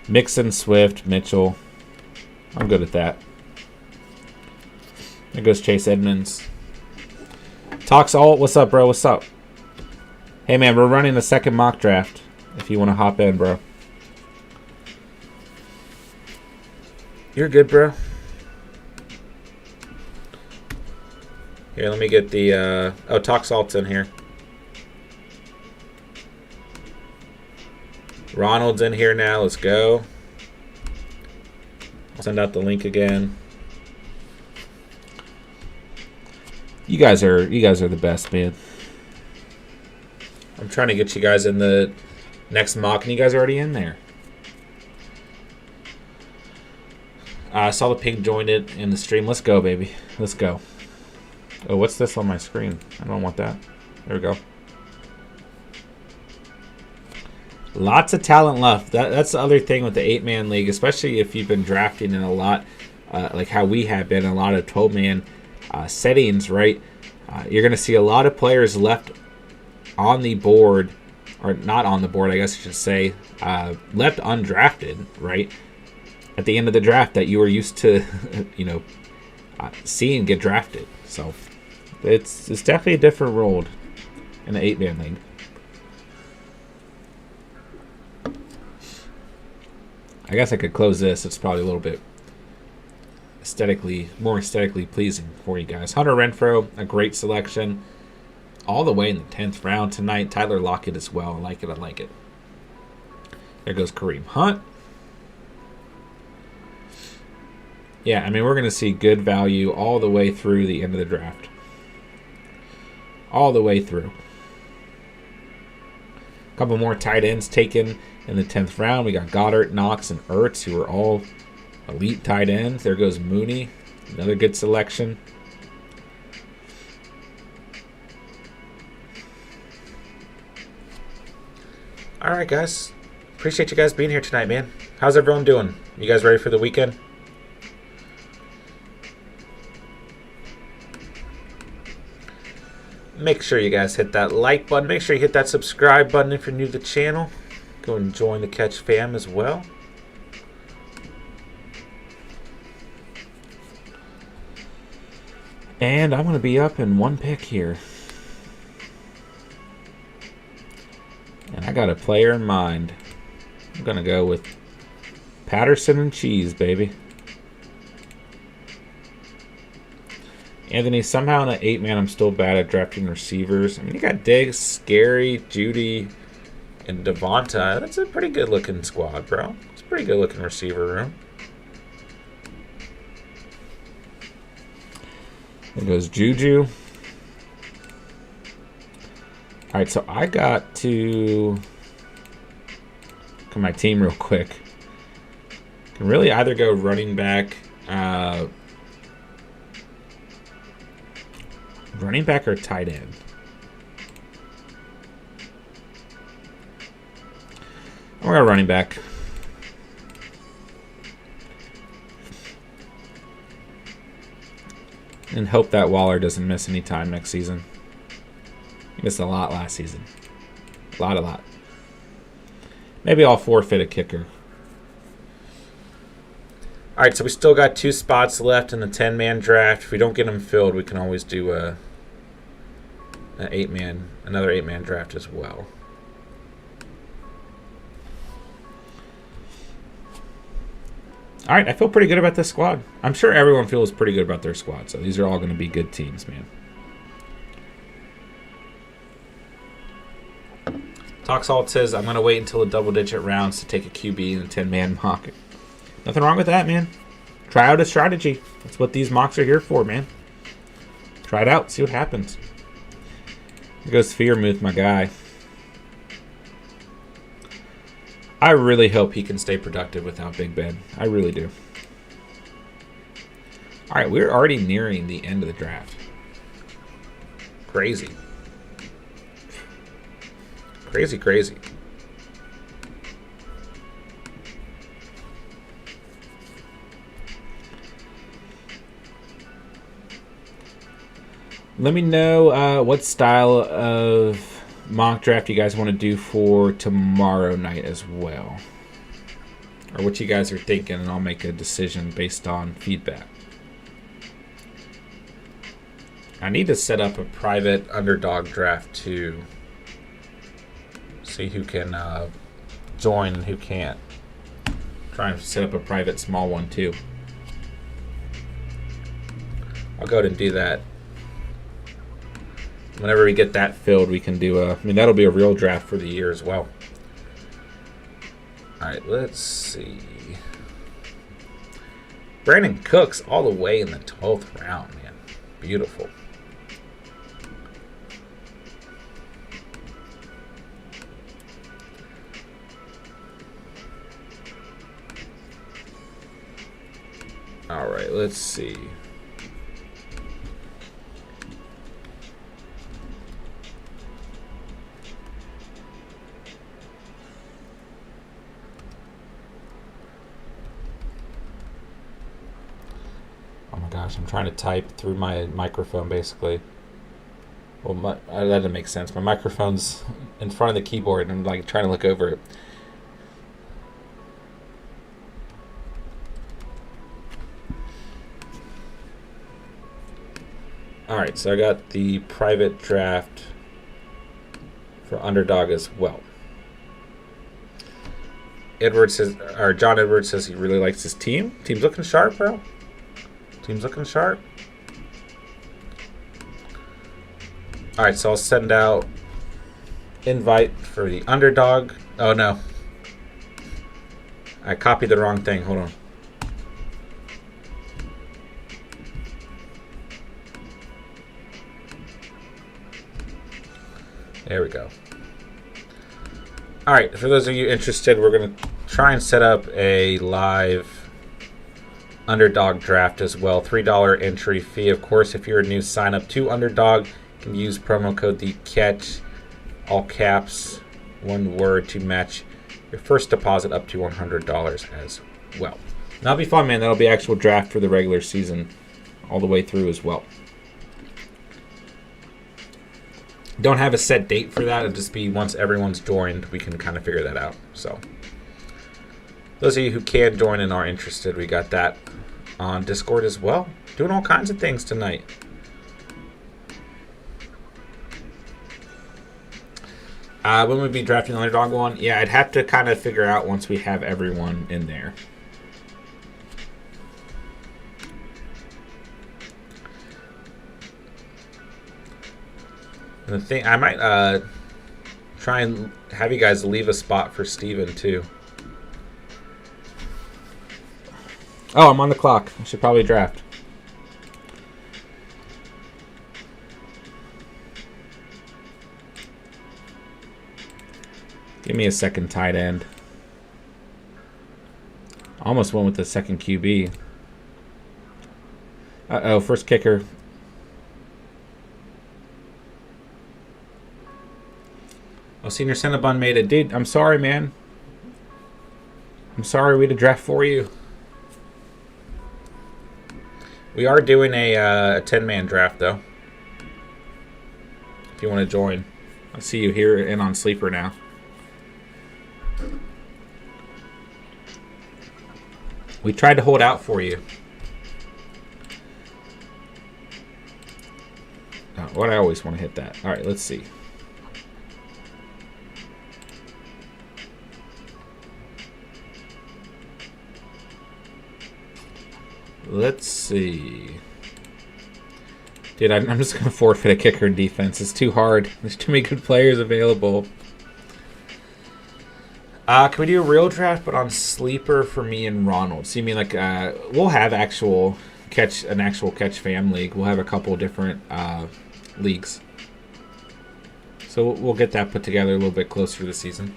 Mixon, Swift, Mitchell. I'm good at that. There goes Chase Edmonds. Talks all. What's up, bro? What's up? Hey, man, we're running a second mock draft. If you want to hop in, bro. You're good, bro. Here, let me get the. Talk Salt's in here. Ronald's in here now. Let's go. I'll send out the link again. You guys are the best, man. I'm trying to get you guys in the next mock, and you guys are already in there. I saw the ping joined it in the stream. Let's go, baby. Let's go. Oh, what's this on my screen? I don't want that. There we go. Lots of talent left. That's the other thing with the 8-man league, especially if you've been drafting in a lot, like how we have been, a lot of 12-man settings, right? You're going to see a lot of players left on the board or not on the board, I guess I should say, left undrafted, right? At the end of the draft that you were used to, seeing get drafted. So it's definitely a different world in the 8-man league. I guess I could close this. It's probably a little bit more aesthetically pleasing for you guys. Hunter Renfrow, a great selection. All the way in the 10th round tonight. Tyler Lockett as well. I like it. I like it. There goes Kareem Hunt. Yeah, I mean, we're going to see good value all the way through the end of the draft. All the way through. A couple more tight ends taken in the 10th round. We got Goddard, Knox, and Ertz, who are all elite tight ends. There goes Mooney. Another good selection. All right, guys. Appreciate you guys being here tonight, man. How's everyone doing? You guys ready for the weekend? Make sure you guys hit that like button. Make sure you hit that subscribe button if you're new to the channel. Go and join the Catch fam as well. And I'm going to be up in one pick here. And I got a player in mind. I'm going to go with Patterson and Cheese, baby. Anthony, somehow in the 8-man, I'm still bad at drafting receivers. I mean, you got Diggs, Scary, Judy, and Devonta. That's a pretty good-looking squad, bro. It's a pretty good-looking receiver room. There goes Juju. All right, so I got to look at my team real quick. Can really either go running back, or tight end. I'm going to running back. And hope that Waller doesn't miss any time next season. He missed a lot last season. A lot. Maybe I'll forfeit a kicker. All right, so we still got 2 spots left in the 10-man draft. If we don't get them filled, we can always do another 8-man draft as well. All right, I feel pretty good about this squad. I'm sure everyone feels pretty good about their squad, so these are all going to be good teams, man. Toxalt says, I'm going to wait until the double-digit rounds to take a QB in a 10-man mock. Nothing wrong with that, man. Try out a strategy. That's what these mocks are here for, man. Try it out. See what happens. Here goes Fearmouth, my guy. I really hope he can stay productive without Big Ben. I really do. All right, we're already nearing the end of the draft. Crazy. Crazy. Let me know what style of mock draft you guys want to do for tomorrow night as well. Or what you guys are thinking, and I'll make a decision based on feedback. I need to set up a private Underdog Draft too. See who can join and who can't. Try and set up a private small one too. I'll go ahead and do that. Whenever we get that filled, we can do that'll be a real draft for the year as well. All right, let's see. Brandon Cooks all the way in the 12th round, man. Beautiful. All right, let's see. Oh my gosh, I'm trying to type through my microphone basically. Well, that doesn't make sense. My microphone's in front of the keyboard, and I'm like trying to look over it. All right, so I got the private draft for Underdog as well. John Edwards says he really likes his team. Team's looking sharp, bro. Team's looking sharp. All right, so I'll send out invite for the Underdog. Oh, no. I copied the wrong thing. Hold on. There we go. All right, for those of you interested, we're going to try and set up a live Underdog draft as well. $3 entry fee. Of course, if you're a new sign up to Underdog, you can use promo code TheCatch, all caps, one word, to match your first deposit up to $100 as well. That'll be fun, man. That'll be actual draft for the regular season all the way through as well. Don't have a set date for that. It'll just be once everyone's joined, we can kind of figure that out. So those of you who can join and are interested, we got that on Discord as well. Doing all kinds of things tonight. When we'd be drafting the Underdog one, yeah, I'd have to kind of figure out once we have everyone in there. The thing, I might try and have you guys leave a spot for Steven too. Oh, I'm on the clock. I should probably draft. Give me a second tight end. Almost went with the second QB. Uh-oh, first kicker. Oh, Senior Cinnabon made it. Dude, I'm sorry, man. I'm sorry we had to draft for you. We are doing a 10-man draft, though. If you want to join. I see you here and on Sleeper now. We tried to hold out for you. Oh, what I always want to hit that. All right, let's see. Let's see. Dude, I'm just going to forfeit a kicker in defense. It's too hard. There's too many good players available. Can we do a real draft, but on Sleeper for me and Ronald? So you mean like we'll have an actual catch fam league. We'll have a couple different leagues. So we'll get that put together a little bit closer to the season.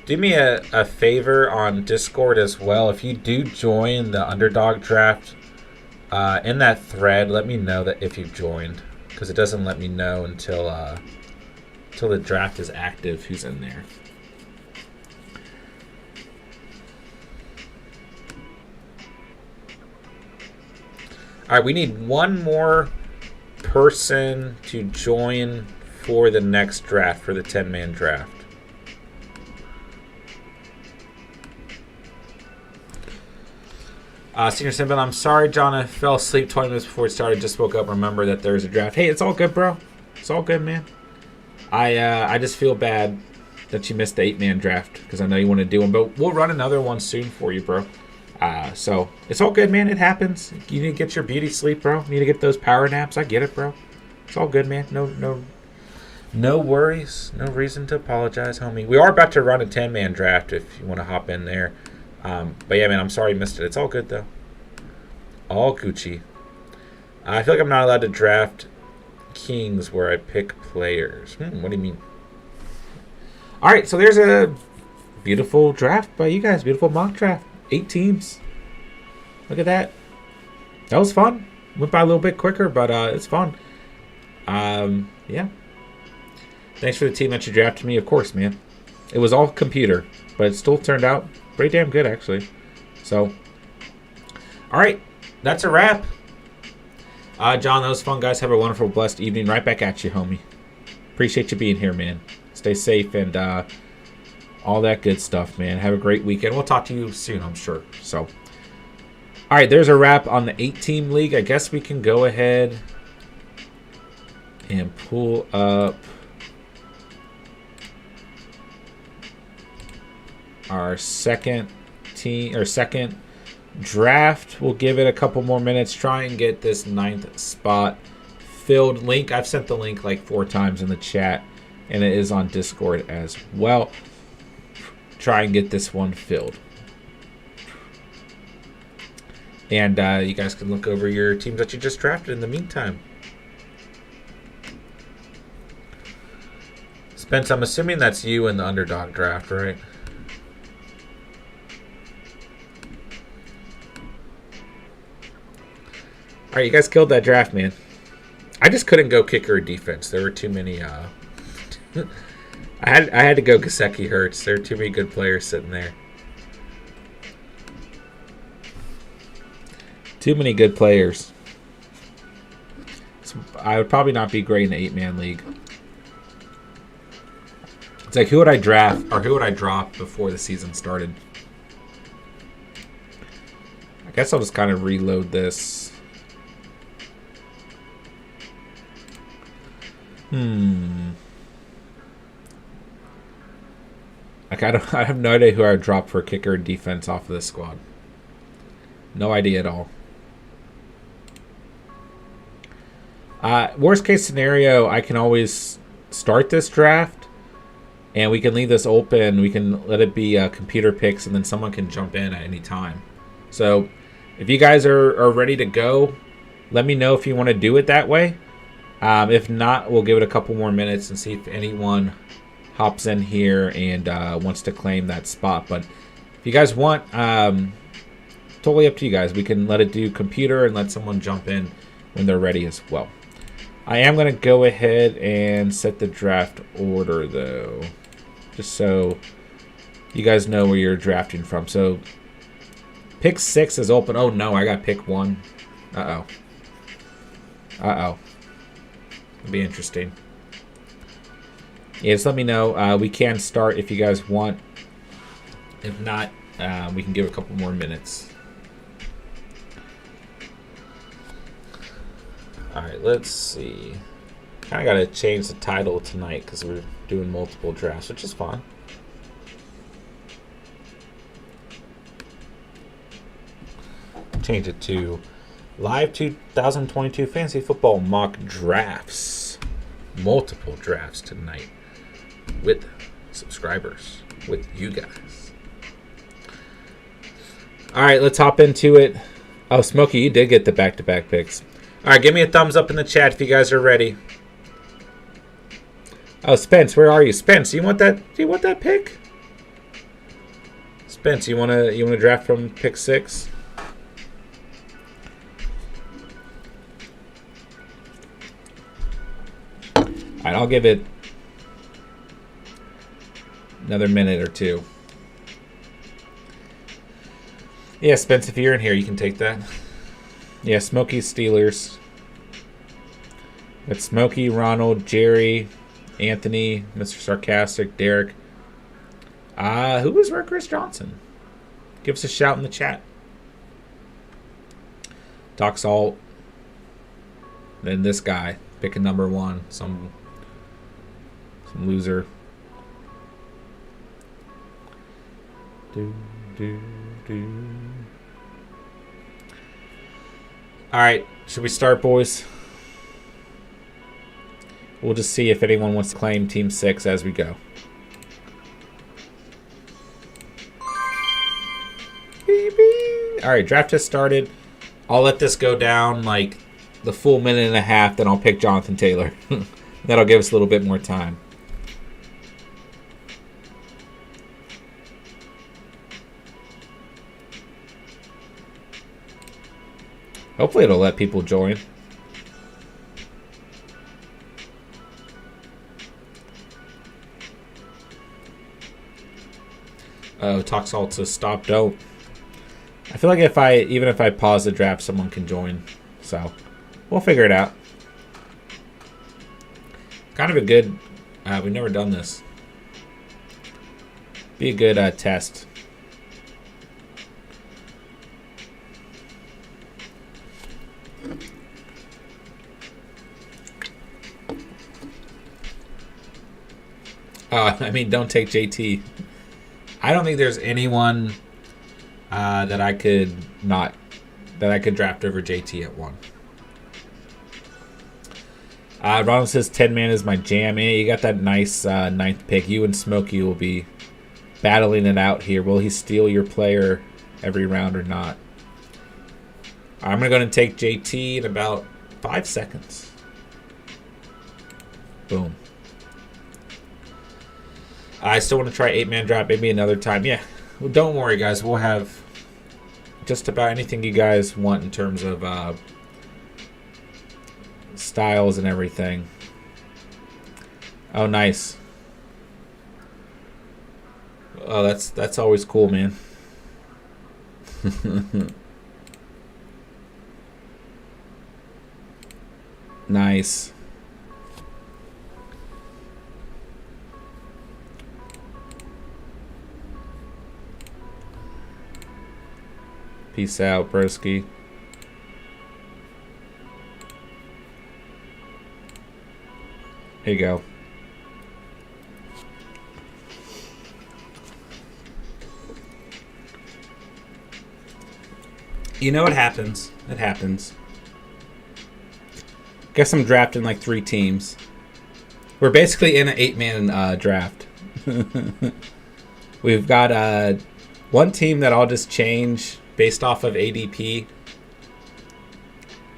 Do me a favor on Discord as well. If you do join the Underdog Draft, in that thread, let me know that if you've joined, because it doesn't let me know until the draft is active who's in there. All right, we need one more person to join for the next draft, for the 10-man draft. Senior Simban, I'm sorry, John. I fell asleep 20 minutes before it started. Just woke up. Remember that there's a draft. Hey, it's all good, bro. It's all good, man. I just feel bad that you missed the 8-man draft because I know you want to do them, but we'll run another one soon for you, bro. So it's all good, man. It happens. You need to get your beauty sleep, bro. You need to get those power naps. I get it, bro. It's all good, man. No worries. No reason to apologize, homie. We are about to run a 10-man draft if you want to hop in there. But yeah, man, I'm sorry you missed it. It's all good, though. All Gucci. I feel like I'm not allowed to draft kings where I pick players. What do you mean? All right, so there's a beautiful draft by you guys. Beautiful mock draft. 8 teams. Look at that. That was fun. Went by a little bit quicker, but it's fun. Yeah. Thanks for the team that you drafted me, of course, man. It was all computer, but it still turned out pretty damn good, actually. So, All right, that's a wrap. John, that was fun, guys. Have a wonderful, blessed evening. Right back at you, homie. Appreciate you being here, man. Stay safe and all that good stuff, man. Have a great weekend. We'll talk to you soon, I'm sure. So, all right, there's a wrap on the 8-team league. I guess we can go ahead and pull up our second team or second draft. We'll give it a couple more minutes. Try and get this 9th spot filled. Link, I've sent the link like 4 times in the chat, and it is on Discord as well. Try and get this one filled. And you guys can look over your teams that you just drafted in the meantime. Spence, I'm assuming that's you in the Underdog Draft, right? All right, you guys killed that draft, man. I just couldn't go kicker or defense. There were too many. I had to go Gesicki Hurts. There are too many good players sitting there. Too many good players. So I would probably not be great in the 8-man league. It's like, who would I draft or who would I drop before the season started? I guess I'll just kind of reload this. Like, I have no idea who I would drop for kicker and defense off of this squad. No idea at all. Worst case scenario, I can always start this draft, and we can leave this open. We can let it be computer picks, and then someone can jump in at any time. So, if you guys are ready to go, let me know if you want to do it that way. If not, we'll give it a couple more minutes and see if anyone hops in here and wants to claim that spot. But if you guys want, totally up to you guys. We can let it do computer and let someone jump in when they're ready as well. I am going to go ahead and set the draft order, though, just so you guys know where you're drafting from. So pick 6 is open. Oh, no, I got pick 1. Uh-oh. It'll be interesting. Yeah, just let me know. We can start if you guys want. If not, we can give a couple more minutes. All right, let's see. Kind of got to change the title tonight because we're doing multiple drafts, which is fine. Change it to Live 2022 Fantasy Football Mock Drafts. Multiple drafts tonight with subscribers, with you guys. All right, let's hop into it. Oh, Smokey, you did get the back-to-back picks. All right, give me a thumbs up in the chat if you guys are ready. Oh, Spence, where are you? Spence, you want that? Do you want that pick? Spence, you wanna draft from pick 6? All right, I'll give it another minute or two. Yeah, Spence, if you're in here, you can take that. Yeah, Smokey Steelers. It's Smokey, Ronald, Jerry, Anthony, Mr. Sarcastic, Derek. Who was Chris Johnson? Give us a shout in the chat. Doc Salt. Then this guy, picking number 1. Some loser. All right, should we start, boys? We'll just see if anyone wants to claim Team 6 as we go. All right, draft has started. I'll let this go down like the full minute and a half, then I'll pick Jonathan Taylor. That'll give us a little bit more time. Hopefully it'll let people join. Oh, Talk Salt says stop, don't. I feel like even if I pause the draft, someone can join. So we'll figure it out. Kind of a good. We've never done this. Be a good test. I mean, don't take JT. I don't think there's anyone that I could draft over JT at 1. Ronald says 10-man is my jam. Yeah, you got that nice 9th pick. You and Smokey will be battling it out here. Will he steal your player every round or not? I'm going to go and take JT in about 5 seconds. Boom. I still want to try 8-man draft maybe another time. Yeah. Well, don't worry, guys. We'll have just about anything you guys want in terms of styles and everything. Oh, nice. Oh, that's always cool, man. Nice. Peace out, broski. Here you go. You know what happens. It happens. Guess I'm drafting like 3 teams. We're basically in an 8-man draft. We've got one team that I'll just change based off of ADP.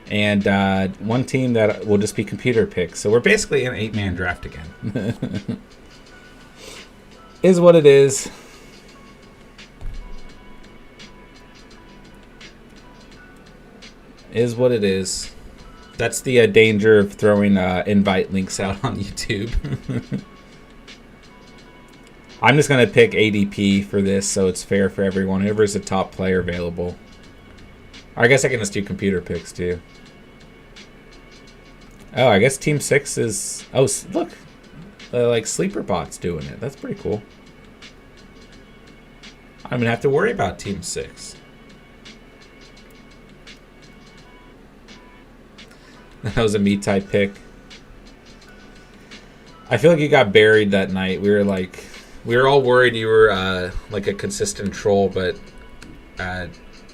And one team that will just be computer picks. So we're basically in an 8-man draft again. Is what it is. Is what it is. That's the danger of throwing invite links out on YouTube. I'm just going to pick ADP for this so it's fair for everyone. Whoever's the top player available. I guess I can just do computer picks too. Oh, I guess Team 6 is... Oh, look. Like Sleeper Bot's doing it. That's pretty cool. I don't even have to worry about Team 6. That was a me-type pick. I feel like you got buried that night. We were all worried you were like a consistent troll, but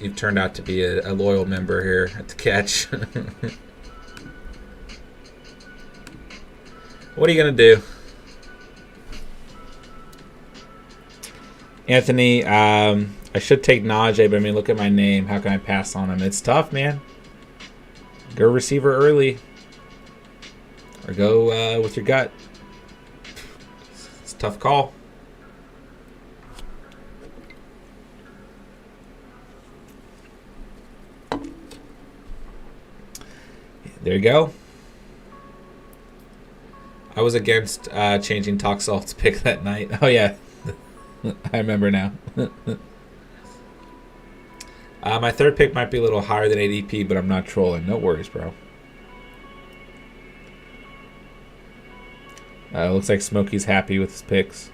you've turned out to be a loyal member here at the Catch. What are you going to do? Anthony, I should take Najee, but I mean, look at my name. How can I pass on him? It's tough, man. Go receiver early. Or go with your gut. It's a tough call. There you go. I was against changing Toxalt's pick that night. Oh, yeah. I remember now. My third pick might be a little higher than ADP, but I'm not trolling. No worries, bro. Looks like Smokey's happy with his picks.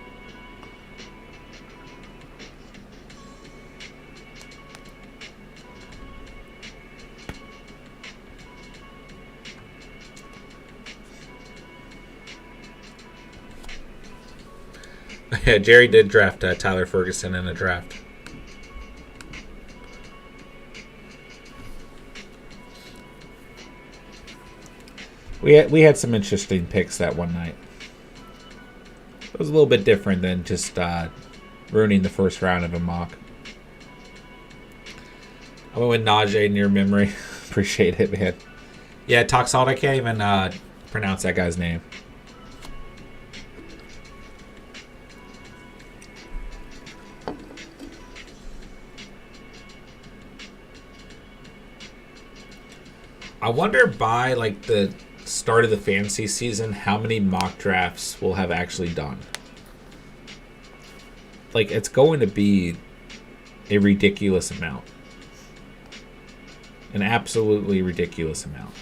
Yeah, Jerry did draft Tyler Ferguson in a draft. We had some interesting picks that one night. It was a little bit different than just ruining the first round of a mock. I went with Najee in your memory. Appreciate it, man. Yeah, Toxalt, I can't even pronounce that guy's name. I wonder by like the start of the fantasy season how many mock drafts we'll have actually done. Like, it's going to be a ridiculous amount. An absolutely ridiculous amount.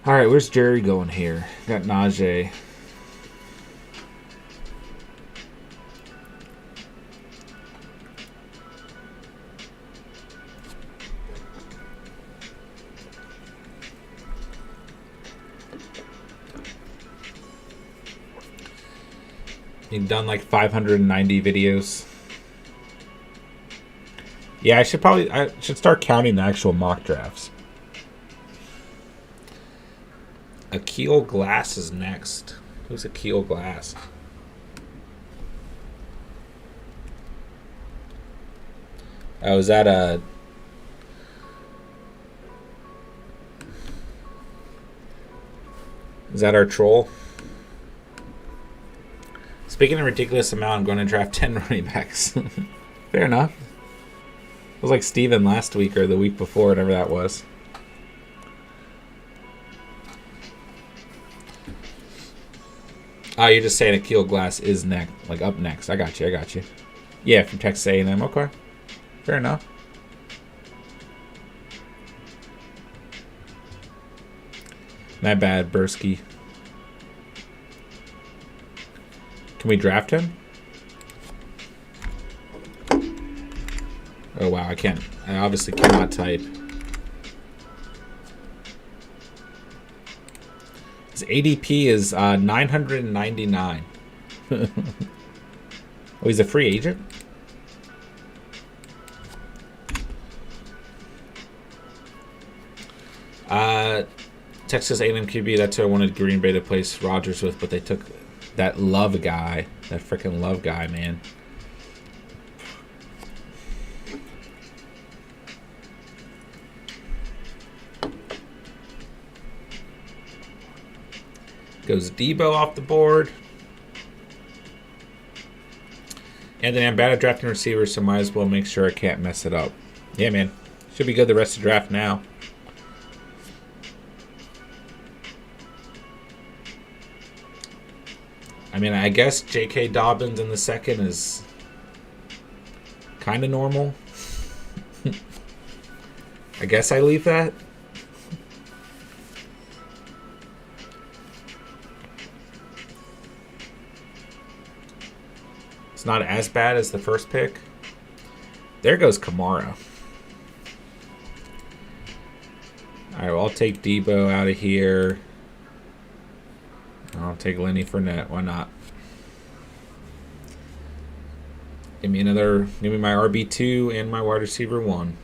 All right, where's Jerry going here? Got Najee. You've done like 590 videos. Yeah, I should start counting the actual mock drafts. Akil Glass is next. Who's Akil Glass? Oh, is that our troll? Speaking of ridiculous amount, I'm going to draft 10 running backs. Fair enough. It was like Steven last week or the week before, whatever that was. Oh, you're just saying Akil Glass is next, like up next. I got you. Yeah, from Texas A&M. Okay. Fair enough. Not bad, Bursky. Can we draft him? Oh, wow, I can't. I obviously cannot type. His ADP is 999. Oh, he's a free agent? Texas A&M QB, that's who I wanted Green Bay to place Rodgers with, but they took that Love guy. That freaking Love guy, man. Goes Debo off the board. And then I'm bad at drafting receivers, so might as well make sure I can't mess it up. Yeah, man. Should be good the rest of the draft now. I mean, I guess J.K. Dobbins in the second is kind of normal. I guess I leave that. It's not as bad as the first pick. There goes Kamara. All right, well, I'll take Debo out of here. I'll take Lenny Fournette. Why not? Give me my RB2 and my wide receiver 1.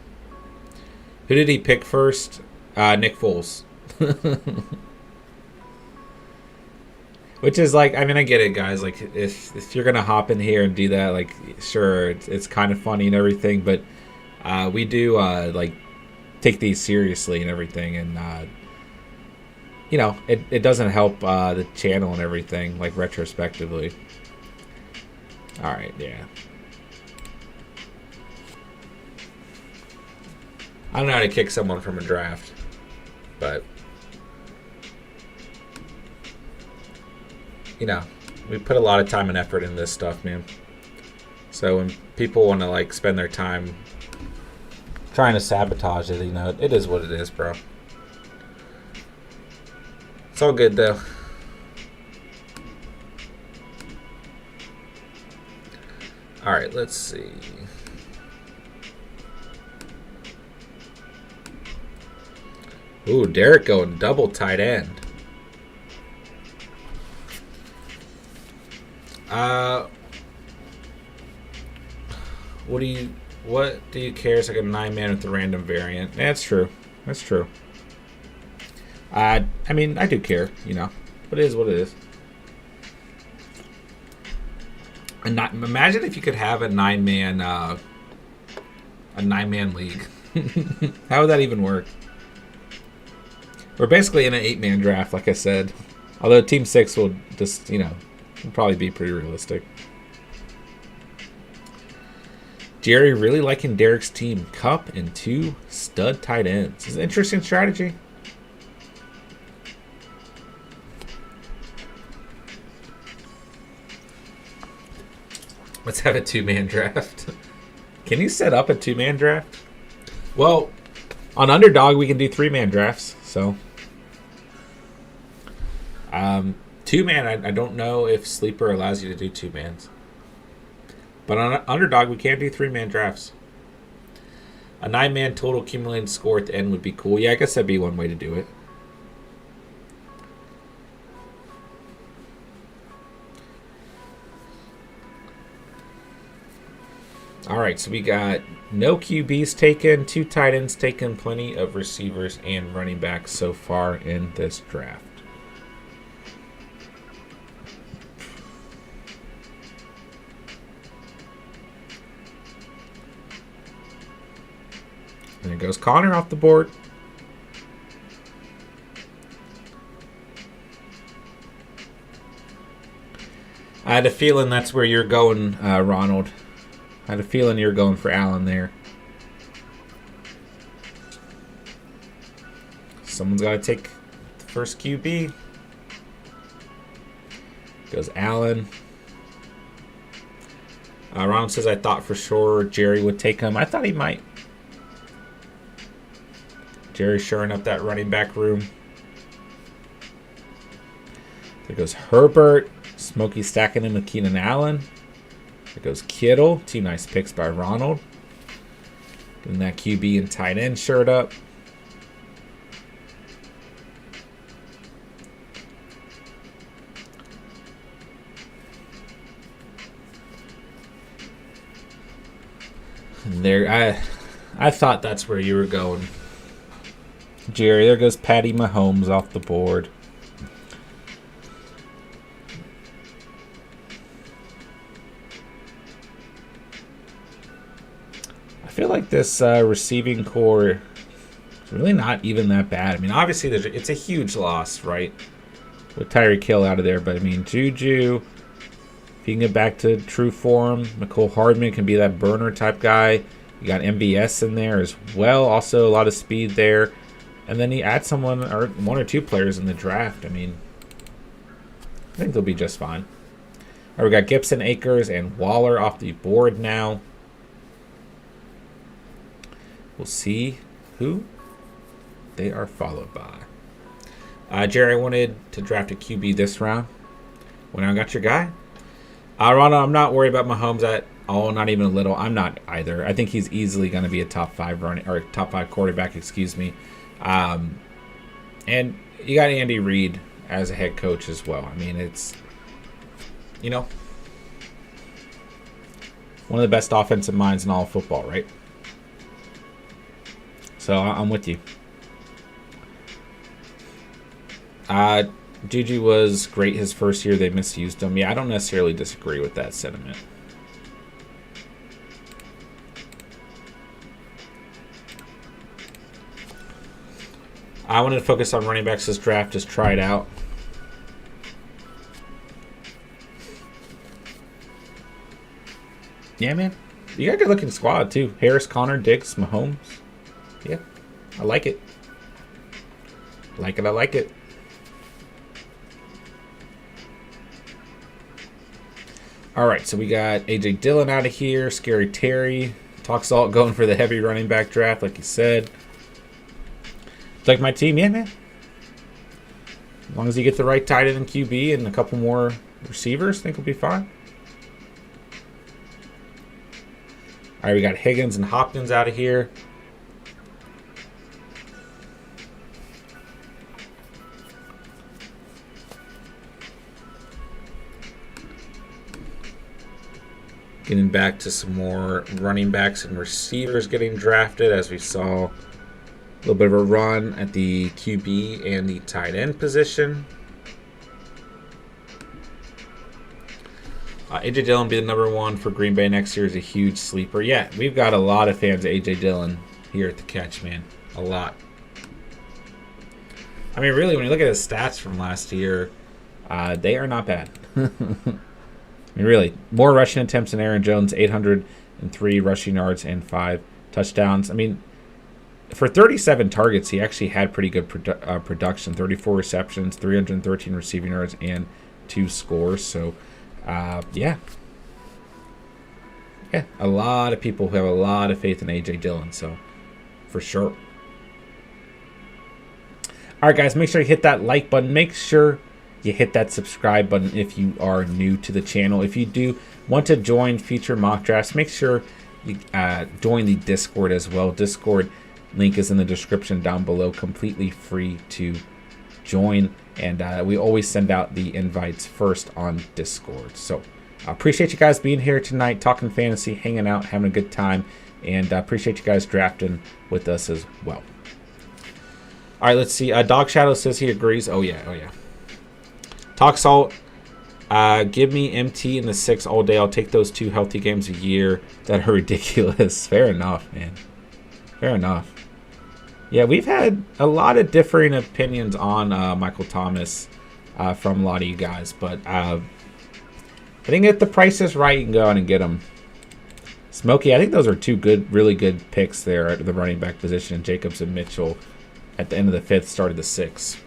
Who did he pick first? Nick Foles. Which is like, I mean, I get it, guys. Like, if you're gonna hop in here and do that, like, sure, it's kind of funny and everything, but we do like take these seriously and everything, and you know, it doesn't help the channel and everything, like, retrospectively. All right, yeah. I don't know how to kick someone from a draft, but you know, we put a lot of time and effort in this stuff, man. So when people want to, like, spend their time trying to sabotage it, you know, it is what it is, bro. It's all good, though. All right, let's see. Ooh, Derek going double tight end. What do you care? It's like a 9-man with a random variant. Yeah, that's true. That's true. I mean, I do care, you know. But it is what it is. And imagine if you could have a 9-man league. How would that even work? We're basically in an 8-man draft, like I said. Although Team 6 will just, you know, will probably be pretty realistic. Jerry really liking Derek's team. Cup and 2 stud tight ends. It's an interesting strategy. Let's have a two-man draft. Can you set up a two-man draft? Well, on Underdog, we can do three-man drafts. So, two-man, I don't know if Sleeper allows you to do two-mans. But on Underdog, we can do three-man drafts. A 9-man total accumulated score at the end would be cool. Yeah, I guess that'd be one way to do it. All right, so we got no QBs taken, 2 tight ends taken, plenty of receivers and running backs so far in this draft. And there goes Connor off the board. I had a feeling that's where you're going, Ronald. I had a feeling you're going for Allen there. Someone's got to take the first QB. Goes Allen. Ronald says, I thought for sure Jerry would take him. I thought he might. Jerry shoring up that running back room. There goes Herbert. Smokey stacking him with Keenan Allen. There goes Kittle. 2 nice picks by Ronald. Getting that QB and tight end shirt up. And there, I thought that's where you were going, Jerry. There goes Patty Mahomes off the board. I feel like this receiving core is really not even that bad. I mean, obviously, it's a huge loss, right? With Tyreek Hill out of there. But, I mean, Juju, if he can get back to true form, McCole Hardman can be that burner type guy. You got MVS in there as well. Also, a lot of speed there. And then you add someone or 1 or 2 players in the draft. I mean, I think they'll be just fine. All right, we got Gibson, Akers, and Waller off the board now. We'll see who they are followed by. Jerry, I wanted to draft a QB this round. When I got your guy. Ronald, I'm not worried about Mahomes at all, not even a little. I'm not either. I think he's easily going to be a top 5 running or top 5 quarterback, excuse me. And you got Andy Reid as a head coach as well. I mean, it's, one of the best offensive minds in all of football, right? So I'm with you. Juju was great his first year. They misused him. Yeah, I don't necessarily disagree with that sentiment. I wanted to focus on running backs this draft. Just try it out. Yeah, man. You got a good-looking squad, too. Harris, Connor, Diggs, Mahomes. Yeah, I like it. I like it. All right, so we got A.J. Dillon out of here. Scary Terry. Talks all going for the heavy running back draft, like you said. It's like my team, yeah, man. As long as you get the right tight end and QB and a couple more receivers, I think we'll be fine. All right, we got Higgins and Hopkins out of here. Getting back to some more running backs and receivers getting drafted, as we saw a little bit of a run at the QB and the tight end position. A.J. Dillon be the number 1 for Green Bay next year is a huge sleeper. Yeah, we've got a lot of fans of A.J. Dillon here at the Catch, man. A lot. I mean, really, when you look at his stats from last year, they are not bad. I mean, really, more rushing attempts than Aaron Jones, 803 rushing yards and 5 touchdowns. I mean, for 37 targets, he actually had pretty good production. 34 receptions, 313 receiving yards, and 2 scores. So, yeah. Yeah, a lot of people who have a lot of faith in A.J. Dillon, so for sure. All right, guys, make sure you hit that like button. Make sure you hit that subscribe button if you are new to the channel. If you do want to join future mock drafts, make sure you join the Discord as well. Discord link is in the description down below, completely free to join. And we always send out the invites first on Discord. So I appreciate you guys being here tonight, talking fantasy, hanging out, having a good time. And I appreciate you guys drafting with us as well. All right, let's see. Dog Shadow says he agrees. Oh, yeah. Talk Salt. Give me MT in the 6 all day. I'll take those 2 healthy games a year that are ridiculous. Fair enough, man. Fair enough. Yeah, we've had a lot of differing opinions on Michael Thomas from a lot of you guys. But I think if the price is right, you can go out and get him. Smokey, I think those are 2 really good picks there at the running back position. Jacobs and Mitchell at the end of the 5th, start of the 6th.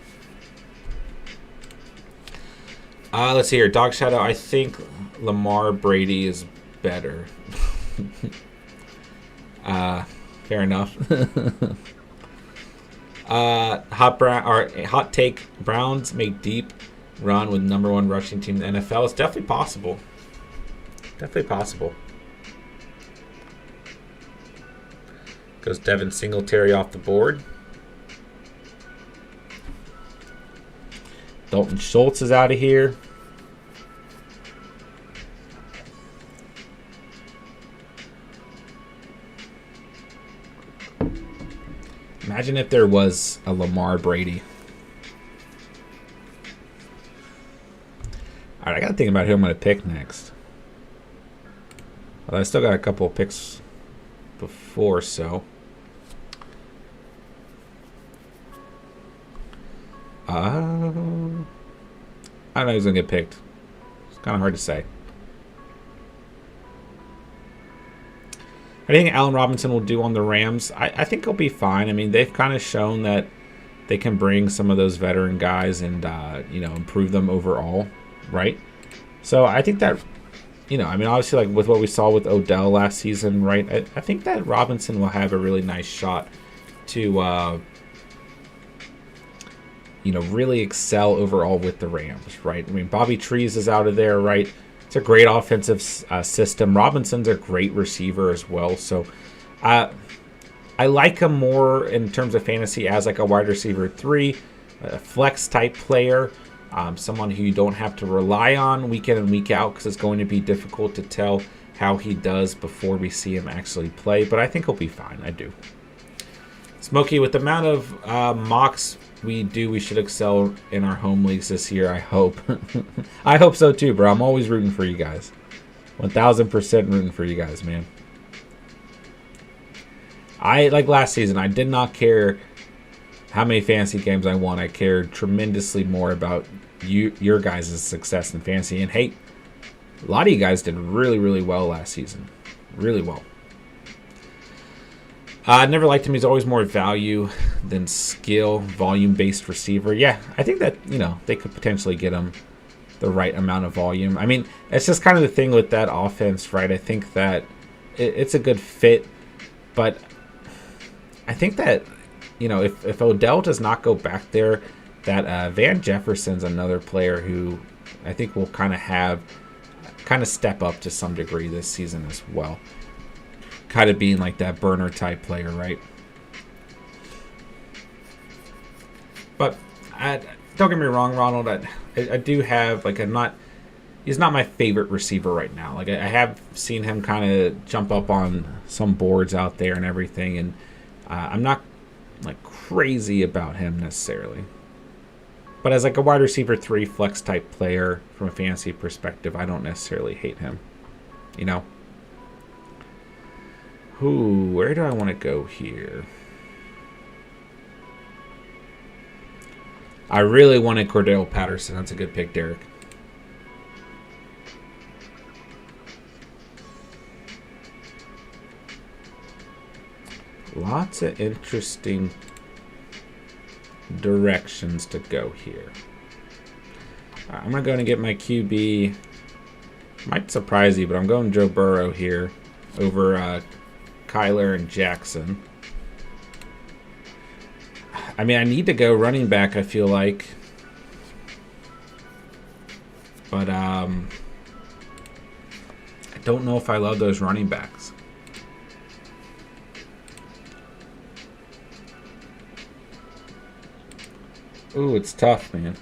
Let's see here. Dog Shadow, I think Lamar Brady is better. Fair enough. Hot take, Browns make deep run with #1 rushing team in the NFL. It's definitely possible. Definitely possible. Goes Devin Singletary off the board. Dalton Schultz is out of here. Imagine if there was a Lamar Brady. All right, I got to think about who I'm going to pick next. Well, I still got a couple of picks before, so. I don't know who's going to get picked. It's kind of hard to say. I think Allen Robinson will do on the Rams. I think he'll be fine. I mean, they've kind of shown that they can bring some of those veteran guys and, improve them overall, right? So I think that, I mean, obviously, like with what we saw with Odell last season, right? I think that Robinson will have a really nice shot to, really excel overall with the Rams, right? I mean, Bobby Trees is out of there, right? It's a great offensive system. Robinson's a great receiver as well. So I like him more in terms of fantasy as like a wide receiver 3, a flex type player, someone who you don't have to rely on week in and week out because it's going to be difficult to tell how he does before we see him actually play. But I think he'll be fine. I do. Smokey, with the amount of mocks we should excel in our home leagues this year, I hope. I hope so too, bro. I'm always rooting for you guys. 1,000% rooting for you guys, man. Like last season, I did not care how many fantasy games I won. I cared tremendously more about your guys' success in fantasy. And hey, a lot of you guys did really, really well last season. Really well. I never liked him. He's always more value than skill, volume-based receiver. Yeah, I think that, they could potentially get him the right amount of volume. I mean, it's just kind of the thing with that offense, right? I think that it's a good fit, but I think that, if Odell does not go back there, that Van Jefferson's another player who I think will kind of step up to some degree this season as well. Kind of being like that burner type player, right? But don't get me wrong, Ronald. I do have he's not my favorite receiver right now. Like I have seen him kind of jump up on some boards out there and everything, and I'm not like crazy about him necessarily. But as like a wide receiver 3 flex type player from a fantasy perspective, I don't necessarily hate him. Where do I want to go here? I really wanted Cordell Patterson. That's a good pick, Derek. Lots of interesting directions to go here. Right, I'm going to go and get my QB. Might surprise you, but I'm going Joe Burrow here. over Kyler and Jackson. I mean, I need to go running back, I feel like. But I don't know if I love those running backs. Ooh, it's tough, man.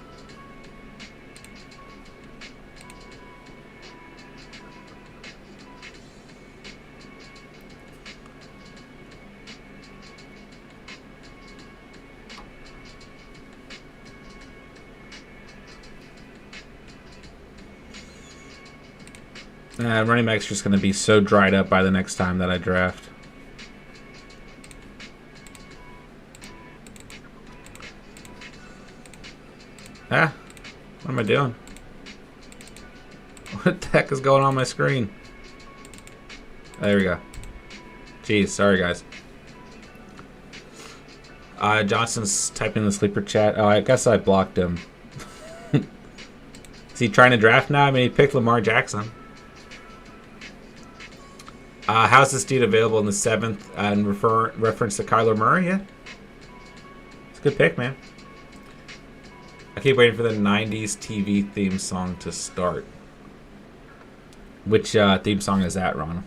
Running back's just going to be so dried up by the next time that I draft. Ah, what am I doing? What the heck is going on my screen? There we go. Jeez, sorry guys. Johnson's typing in the sleeper chat. Oh, I guess I blocked him. Is he trying to draft now? I mean, he picked Lamar Jackson. How's this dude available in the 7th? And reference to Kyler Murray? Yeah. It's a good pick, man. I keep waiting for the 90s TV theme song to start. Which theme song is that, Ron?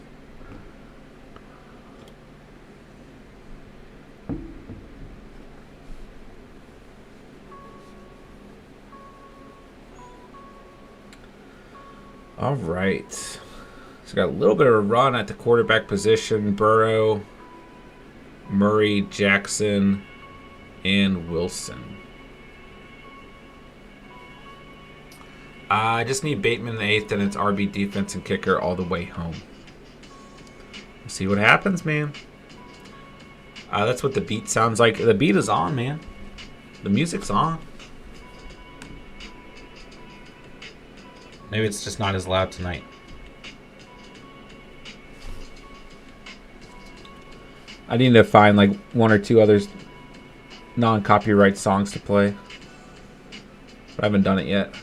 All right. So got a little bit of a run at the quarterback position. Burrow, Murray, Jackson, and Wilson. I just need Bateman in the 8th, and it's RB defense and kicker all the way home. We'll see what happens, man. That's what the beat sounds like. The beat is on, man. The music's on. Maybe it's just not as loud tonight. I need to find like one or two other non-copyright songs to play. But I haven't done it yet.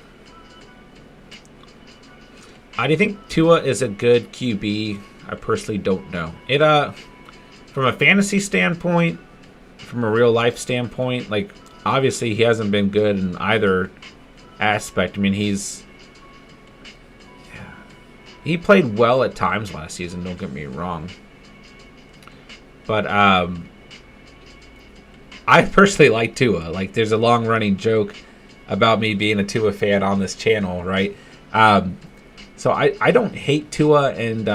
Do you think Tua is a good QB? I personally don't know. It from a fantasy standpoint, from a real life standpoint, like obviously he hasn't been good in either aspect. I mean, he played well at times last season, don't get me wrong. But I personally like Tua. Like, there's a long-running joke about me being a Tua fan on this channel, right? So I don't hate Tua, and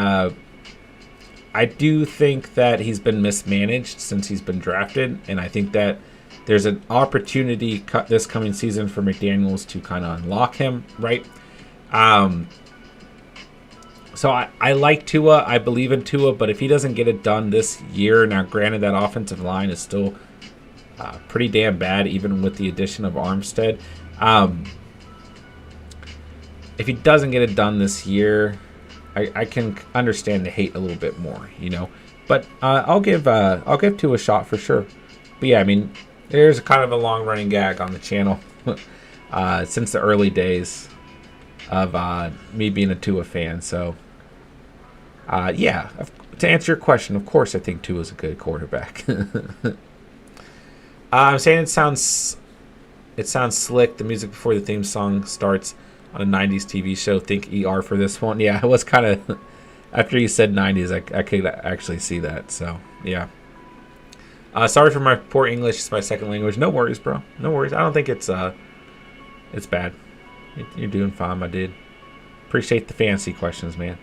I do think that he's been mismanaged since he's been drafted, and I think that there's an opportunity this coming season for McDaniels to kind of unlock him, right? So I like Tua. I believe in Tua, but if he doesn't get it done this year, now granted that offensive line is still pretty damn bad, even with the addition of Armstead. If he doesn't get it done this year, I can understand the hate a little bit more, you know. But I'll give Tua a shot for sure. But yeah, I mean, there's kind of a long running gag on the channel since the early days of me being a Tua fan. So yeah, to answer your question, of course I think Tua is a good quarterback. I'm saying it sounds slick. The music before the theme song starts on a 90s TV show. Think ER for this one. Yeah, I was kind of, after you said 90s, I could actually see that. So, yeah. Sorry for my poor English. It's my second language. No worries, bro. No worries. I don't think it's bad. You're doing fine, my dude. Appreciate the fancy questions, man.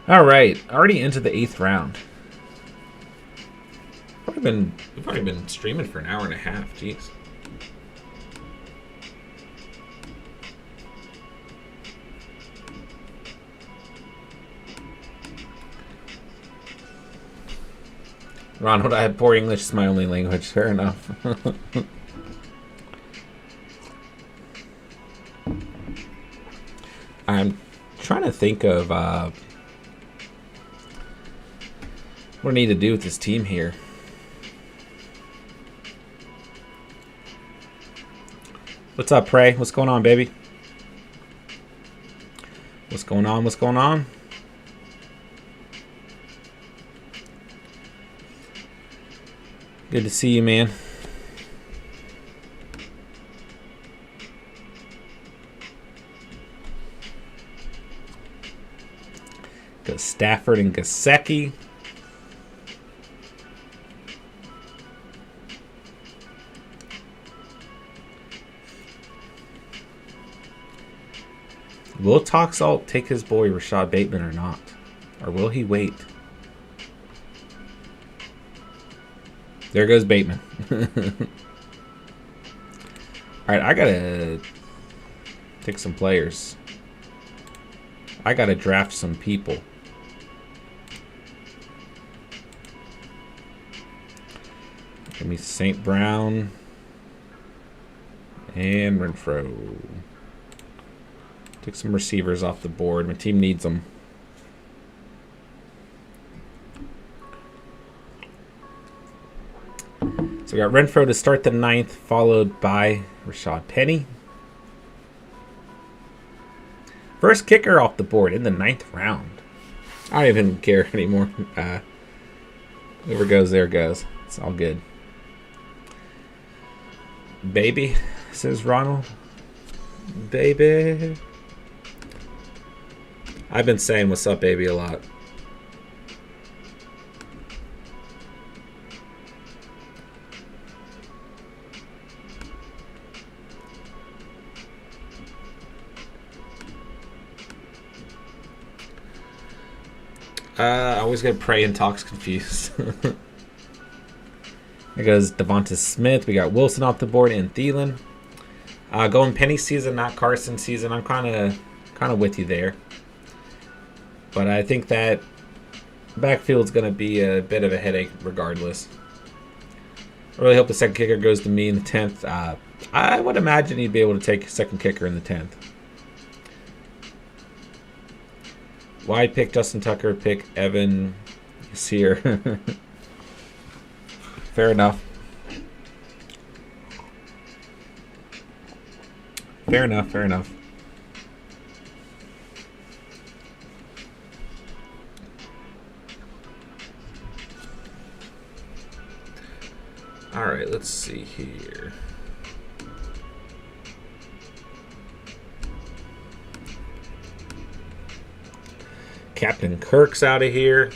All right. Already into the 8th round. We've probably been streaming for an hour and a half. Jeez. Ronald, I have poor English. It's my only language. Fair enough. I'm trying to think of what I need to do with this team here. What's up, Prey? What's going on, baby? What's going on? What's going on? Good to see you, man. Got Stafford and Gesicki. Will Toxalt take his boy Rashad Bateman or not? Or will he wait? There goes Bateman. Alright, I gotta take some players. I gotta draft some people. Give me St. Brown and Renfro. Take some receivers off the board. My team needs them. So we got Renfro to start the 9th, followed by Rashad Penny. First kicker off the board in the 9th round. I don't even care anymore. Whoever goes, there goes. It's all good. Baby, says Ronald. Baby. I've been saying what's up, baby, a lot. I always get Prey and Talks confused. There goes Devonta Smith. We got Wilson off the board and Dillon. Going Penny season, not Carson season. I'm kind of with you there. But I think that backfield's going to be a bit of a headache regardless. I really hope the second kicker goes to me in the 10th. I would imagine he'd be able to take a second kicker in the 10th. Why pick Justin Tucker? Pick Evan Sear. Fair enough. Fair enough. Fair enough. All right, let's see here. Captain Kirk's out of here.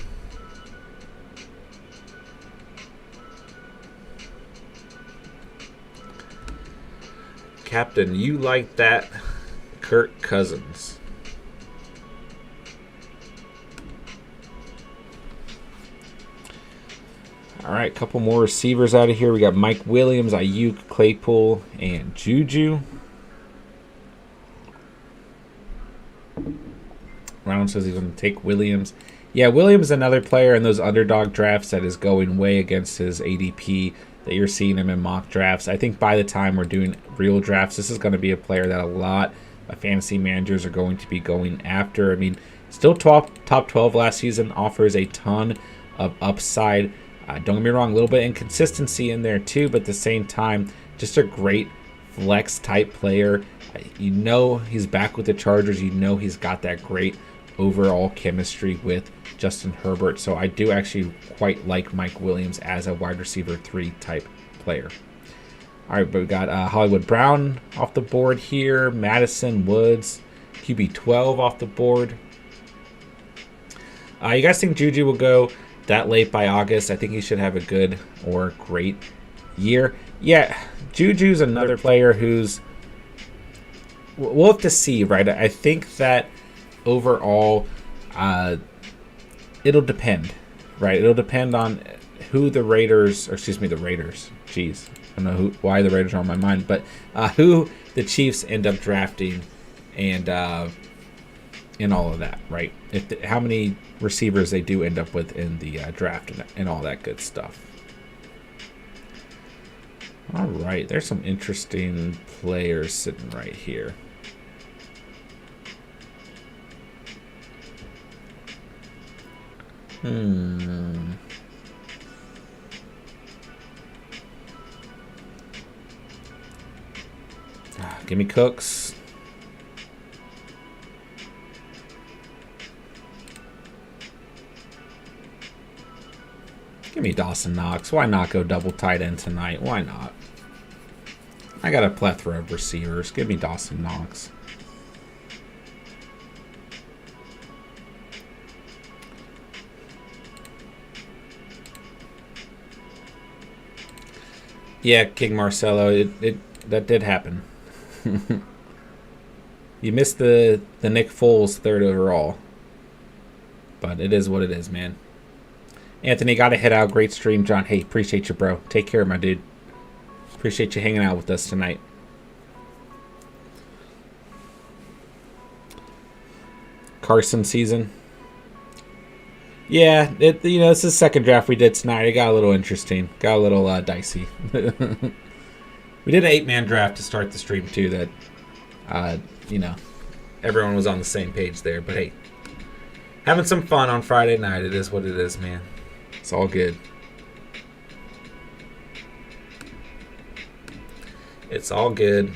Captain, you like that? Kirk Cousins. All right, a couple more receivers out of here. We got Mike Williams, Ayuk, Claypool, and Juju. Ronald says he's going to take Williams. Yeah, Williams is another player in those underdog drafts that is going way against his ADP that you're seeing him in mock drafts. I think by the time we're doing real drafts, this is going to be a player that a lot of fantasy managers are going to be going after. I mean, still top 12 last season, offers a ton of upside. Don't get me wrong, a little bit of inconsistency in there too, but at the same time, just a great flex type player. You know he's back with the Chargers. You know he's got that great overall chemistry with Justin Herbert. So I do actually quite like Mike Williams as a wide receiver 3 type player. All right, but we got Hollywood Brown off the board here. Madison, Woods, QB 12 off the board. You guys think Juju will go that late by August? I think he should have a good or great year. Yeah, Juju's another player who's... We'll have to see, right? I think that overall, it'll depend, right? It'll depend on who the Raiders, or excuse me, the Raiders. Jeez, I don't know why the Raiders are on my mind, but who the Chiefs end up drafting, and all of that, right? How many receivers they do end up with in the draft and all that good stuff. All right, there's some interesting players sitting right here. Give me Cooks. Give me Dawson Knox. Why not go double tight end tonight? Why not? I got a plethora of receivers. Give me Dawson Knox. Yeah, King Marcelo, that did happen. You missed the Nick Foles 3rd overall. But it is what it is, man. Anthony, got to head out. Great stream, John. Hey, appreciate you, bro. Take care, my dude. Appreciate you hanging out with us tonight. Carson season. Yeah, this is the second draft we did tonight. It got a little interesting. Got a little dicey. We did an 8-man draft to start the stream, too, that, everyone was on the same page there. But, hey, having some fun on Friday night. It is what it is, man. It's all good. It's all good.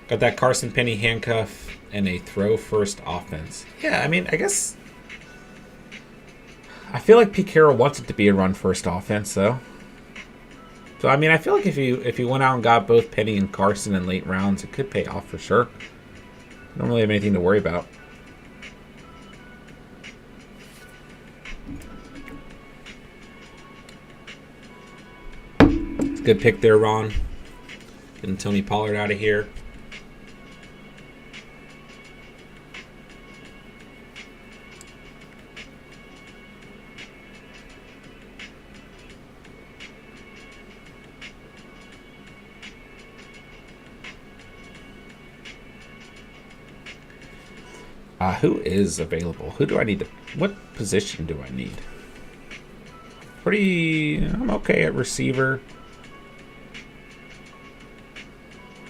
Got that Carson Penny handcuff and a throw first offense. Yeah, I mean, I guess I feel like Pete Carroll wants it to be a run first offense, though. So I mean, I feel like if you went out and got both Penny and Carson in late rounds, it could pay off for sure. Don't really have anything to worry about. It's a good pick there, Ron. Getting Tony Pollard out of here. Who is available? Who do I need to... What position do I need? I'm okay at receiver.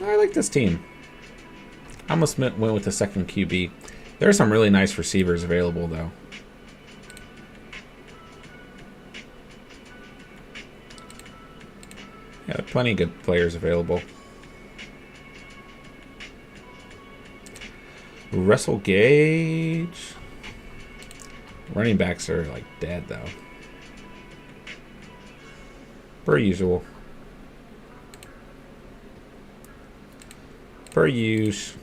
I like this team. I almost went with the second QB. There are some really nice receivers available, though. Yeah, plenty of good players available. Russell Gage. Running backs are like dead though. Per usual. Per use.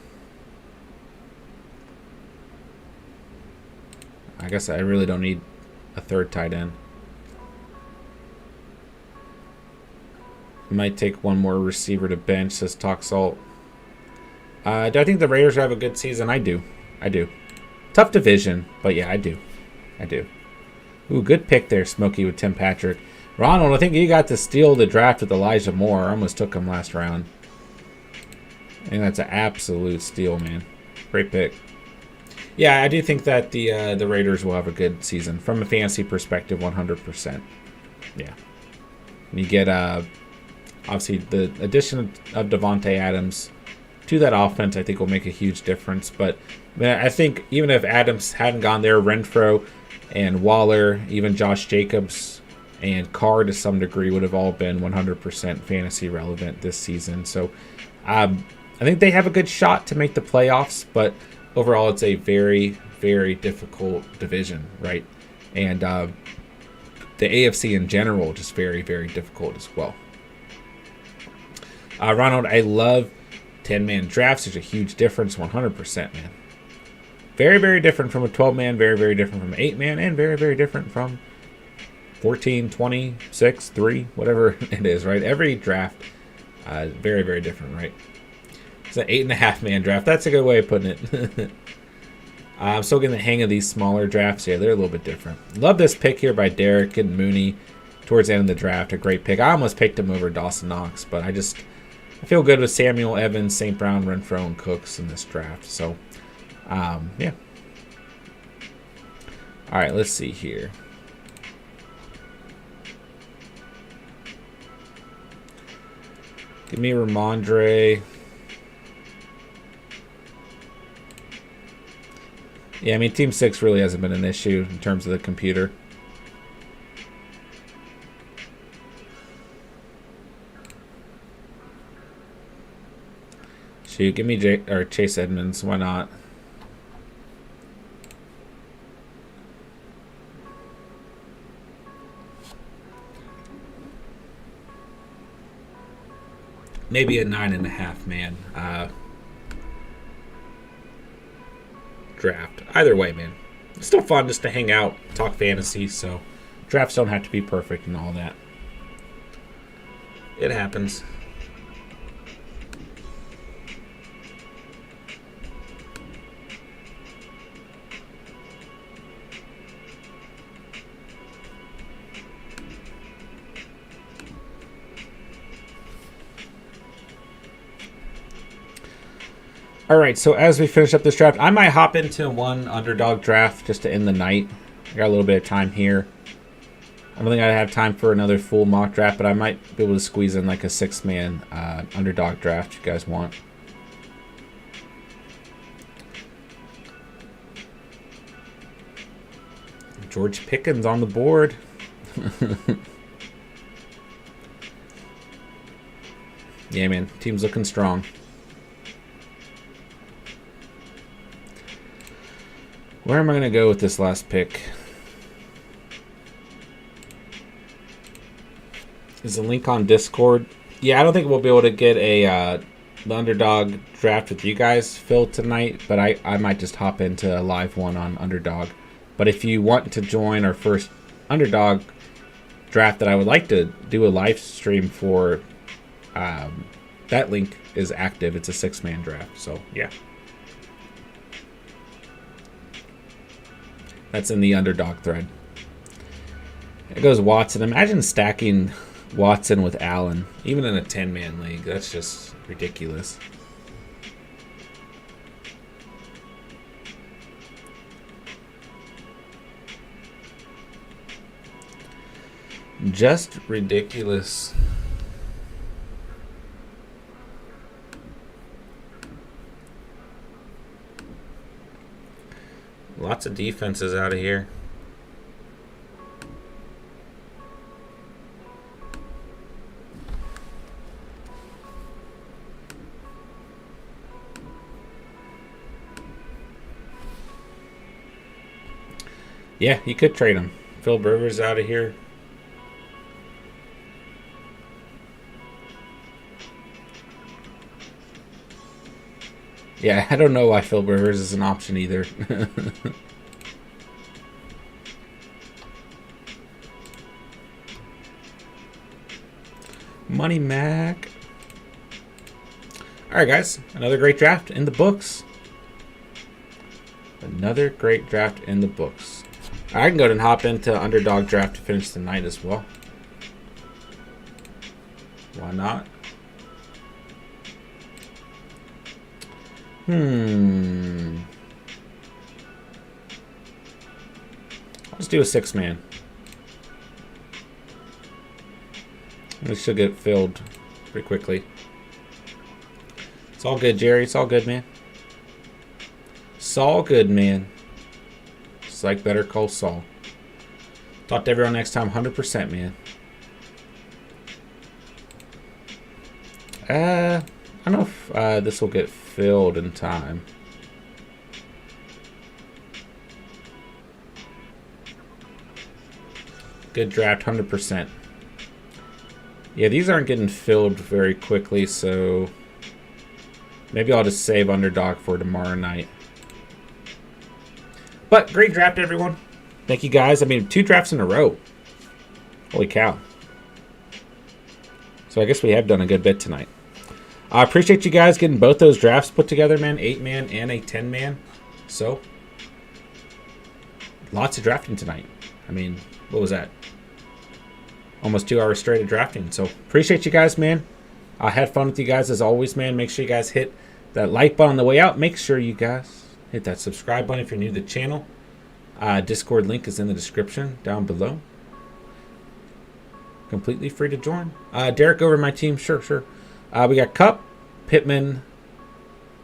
I guess I really don't need a third tight end. Might take one more receiver to bench, says Talk Salt. Do I think the Raiders have a good season? I do. Tough division, but yeah, I do. Ooh, good pick there, Smokey, with Tim Patrick. Ronald, I think you got to steal the draft with Elijah Moore. I almost took him last round. I think that's an absolute steal, man. Great pick. Yeah, I do think that the Raiders will have a good season. From a fantasy perspective, 100%. Yeah. And you get, obviously, the addition of Devontae Adams to that offense, I think, will make a huge difference. But I think even if Adams hadn't gone there, Renfro and Waller, even Josh Jacobs and Carr to some degree would have all been 100% fantasy relevant this season. So I think they have a good shot to make the playoffs, but overall it's a very, very difficult division, right? And the AFC in general, just very, very difficult as well. Ronald, I love 10-man drafts. There's a huge difference, 100%, man. Very, very different from a 12-man, very, very different from an 8-man, and very, very different from 14, 20, 6, 3, whatever it is, right? Every draft, very, very different, right? It's an 8.5-man draft. That's a good way of putting it. I'm still getting the hang of these smaller drafts. Yeah, they're a little bit different. Love this pick here by Derek and Mooney towards the end of the draft. A great pick. I almost picked him over Dawson Knox, but I feel good with Samuel, Evans, St. Brown, Renfro, and Cooks in this draft. So, yeah. All right, let's see here. Give me Ramondre. Yeah, I mean, Team 6 really hasn't been an issue in terms of the computer. Shoot, give me Chase Edmonds. Why not? Maybe a 9.5 man draft. Either way, man. It's still fun just to hang out, talk fantasy, so drafts don't have to be perfect and all that. It happens. All right, so as we finish up this draft, I might hop into one underdog draft just to end the night. I got a little bit of time here. I don't think I have time for another full mock draft, but I might be able to squeeze in like a 6-man underdog draft if you guys want. George Pickens on the board. Yeah, man, team's looking strong. Where am I going to go with this last pick? Is the link on Discord? Yeah, I don't think we'll be able to get the underdog draft with you guys filled tonight, but I might just hop into a live one on Underdog. But if you want to join our first underdog draft that I would like to do a live stream for, that link is active. It's a 6-man draft, so yeah. That's in the underdog thread. It goes Watson. Imagine stacking Watson with Allen, even in a 10-man league. That's just ridiculous. Just ridiculous. Lots of defenses out of here. Yeah, you could trade him. Phil Rivers out of here. Yeah, I don't know why Phil Rivers is an option either. Money Mac. All right, guys. Another great draft in the books. Another great draft in the books. I can go ahead and hop into Underdog Draft to finish the night as well. Why not? Let's do a 6-man. We should get filled pretty quickly. It's all good, Jerry. It's all good, man. It's all good, man. It's like Better Call Saul. Talk to everyone next time. 100%, man. I don't know if this will get filled in time. Good draft, 100%. Yeah, these aren't getting filled very quickly, so maybe I'll just save Underdog for tomorrow night. But great draft, everyone. Thank you, guys. I mean, 2 drafts in a row. Holy cow. So I guess we have done a good bit tonight. I appreciate you guys getting both those drafts put together, man. 8-man and a 10-man. So, lots of drafting tonight. I mean, what was that? Almost 2 hours straight of drafting. So, appreciate you guys, man. I had fun with you guys as always, man. Make sure you guys hit that like button on the way out. Make sure you guys hit that subscribe button if you're new to the channel. Discord link is in the description down below. Completely free to join. Derek over my team. Sure. We got Kupp, Pittman,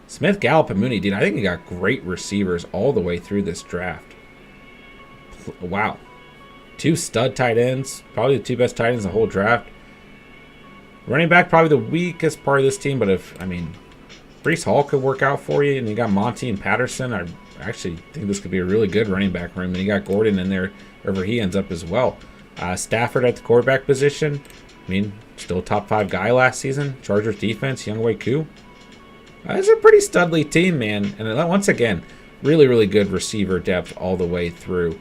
Smith, Gallup, and Mooney. Dude, I think we got great receivers all the way through this draft. Wow. 2 stud tight ends. Probably the 2 best tight ends in the whole draft. Running back, probably the weakest part of this team, but Brees Hall could work out for you, and you got Monty and Patterson. I actually think this could be a really good running back room, and you got Gordon in there wherever he ends up as well. Stafford at the quarterback position. I mean, still a top 5 guy last season. Chargers defense, Younghoe Koo. It's a pretty studly team, man. And once again, really, really good receiver depth all the way through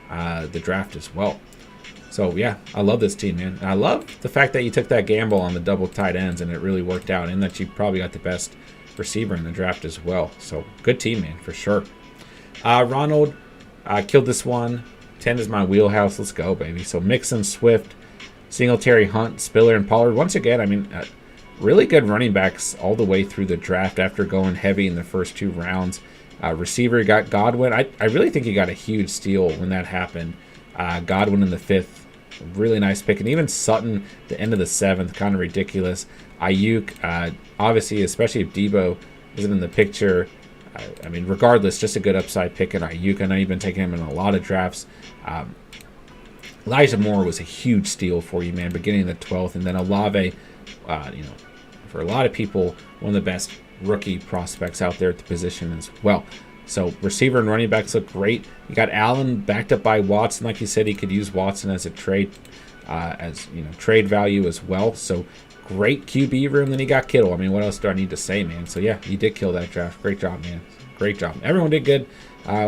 the draft as well. So, yeah, I love this team, man. And I love the fact that you took that gamble on the double tight ends, and it really worked out, and that you probably got the best receiver in the draft as well. So, good team, man, for sure. Ronald killed this one. 10 is my wheelhouse. Let's go, baby. So, Mixon, Swift, Singletary, Hunt, Spiller, and Pollard. Once again, I mean, really good running backs all the way through the draft after going heavy in the first 2 rounds. Receiver, got Godwin. I really think he got a huge steal when that happened. Godwin in the 5th. Really nice pick. And even Sutton, the end of the 7th, kind of ridiculous. Ayuk, obviously, especially if Debo isn't in the picture. I mean, regardless, just a good upside pick in Ayuk. I know you've been taking him in a lot of drafts. Elijah Moore was a huge steal for you, man, beginning of the 12th. And then Olave, for a lot of people, one of the best rookie prospects out there at the position as well. So receiver and running backs look great. You got Allen backed up by Watson. Like you said, he could use Watson as a trade, trade value as well. So great QB room. Then you got Kittle. I mean, what else do I need to say, man? So yeah, you did kill that draft. Great job, man. Great job. Everyone did good.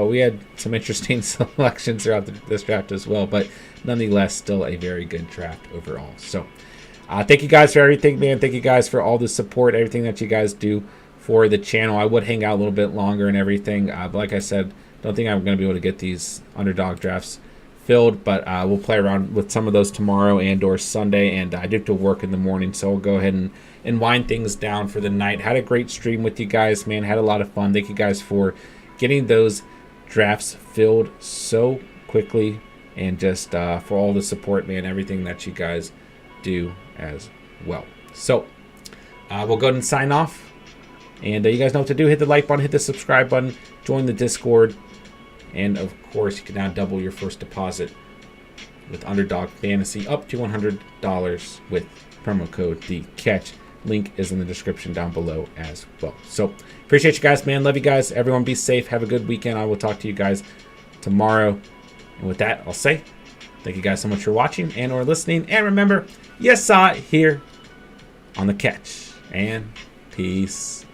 We had some interesting selections throughout this draft as well, but nonetheless, still a very good draft overall. So thank you guys for everything, man. Thank you guys for all the support, everything that you guys do for the channel. I would hang out a little bit longer and everything, but like I said, don't think I'm going to be able to get these underdog drafts filled, but we'll play around with some of those tomorrow and or Sunday, and I do have to work in the morning, so we'll go ahead and wind things down for the night. Had a great stream with you guys, man. Had a lot of fun. Thank you guys for getting those drafts filled so quickly, and just for all the support, man, everything that you guys do as well. So we'll go ahead and sign off. And you guys know what to do. Hit the like button, hit the subscribe button, join the Discord. And, of course, you can now double your first deposit with Underdog Fantasy up to $100 with promo code TheCatch. Link is in the description down below as well. So, appreciate you guys, man. Love you guys. Everyone be safe. Have a good weekend. I will talk to you guys tomorrow. And with that, I'll say thank you guys so much for watching and or listening. And remember, you saw it here on The Catch. And peace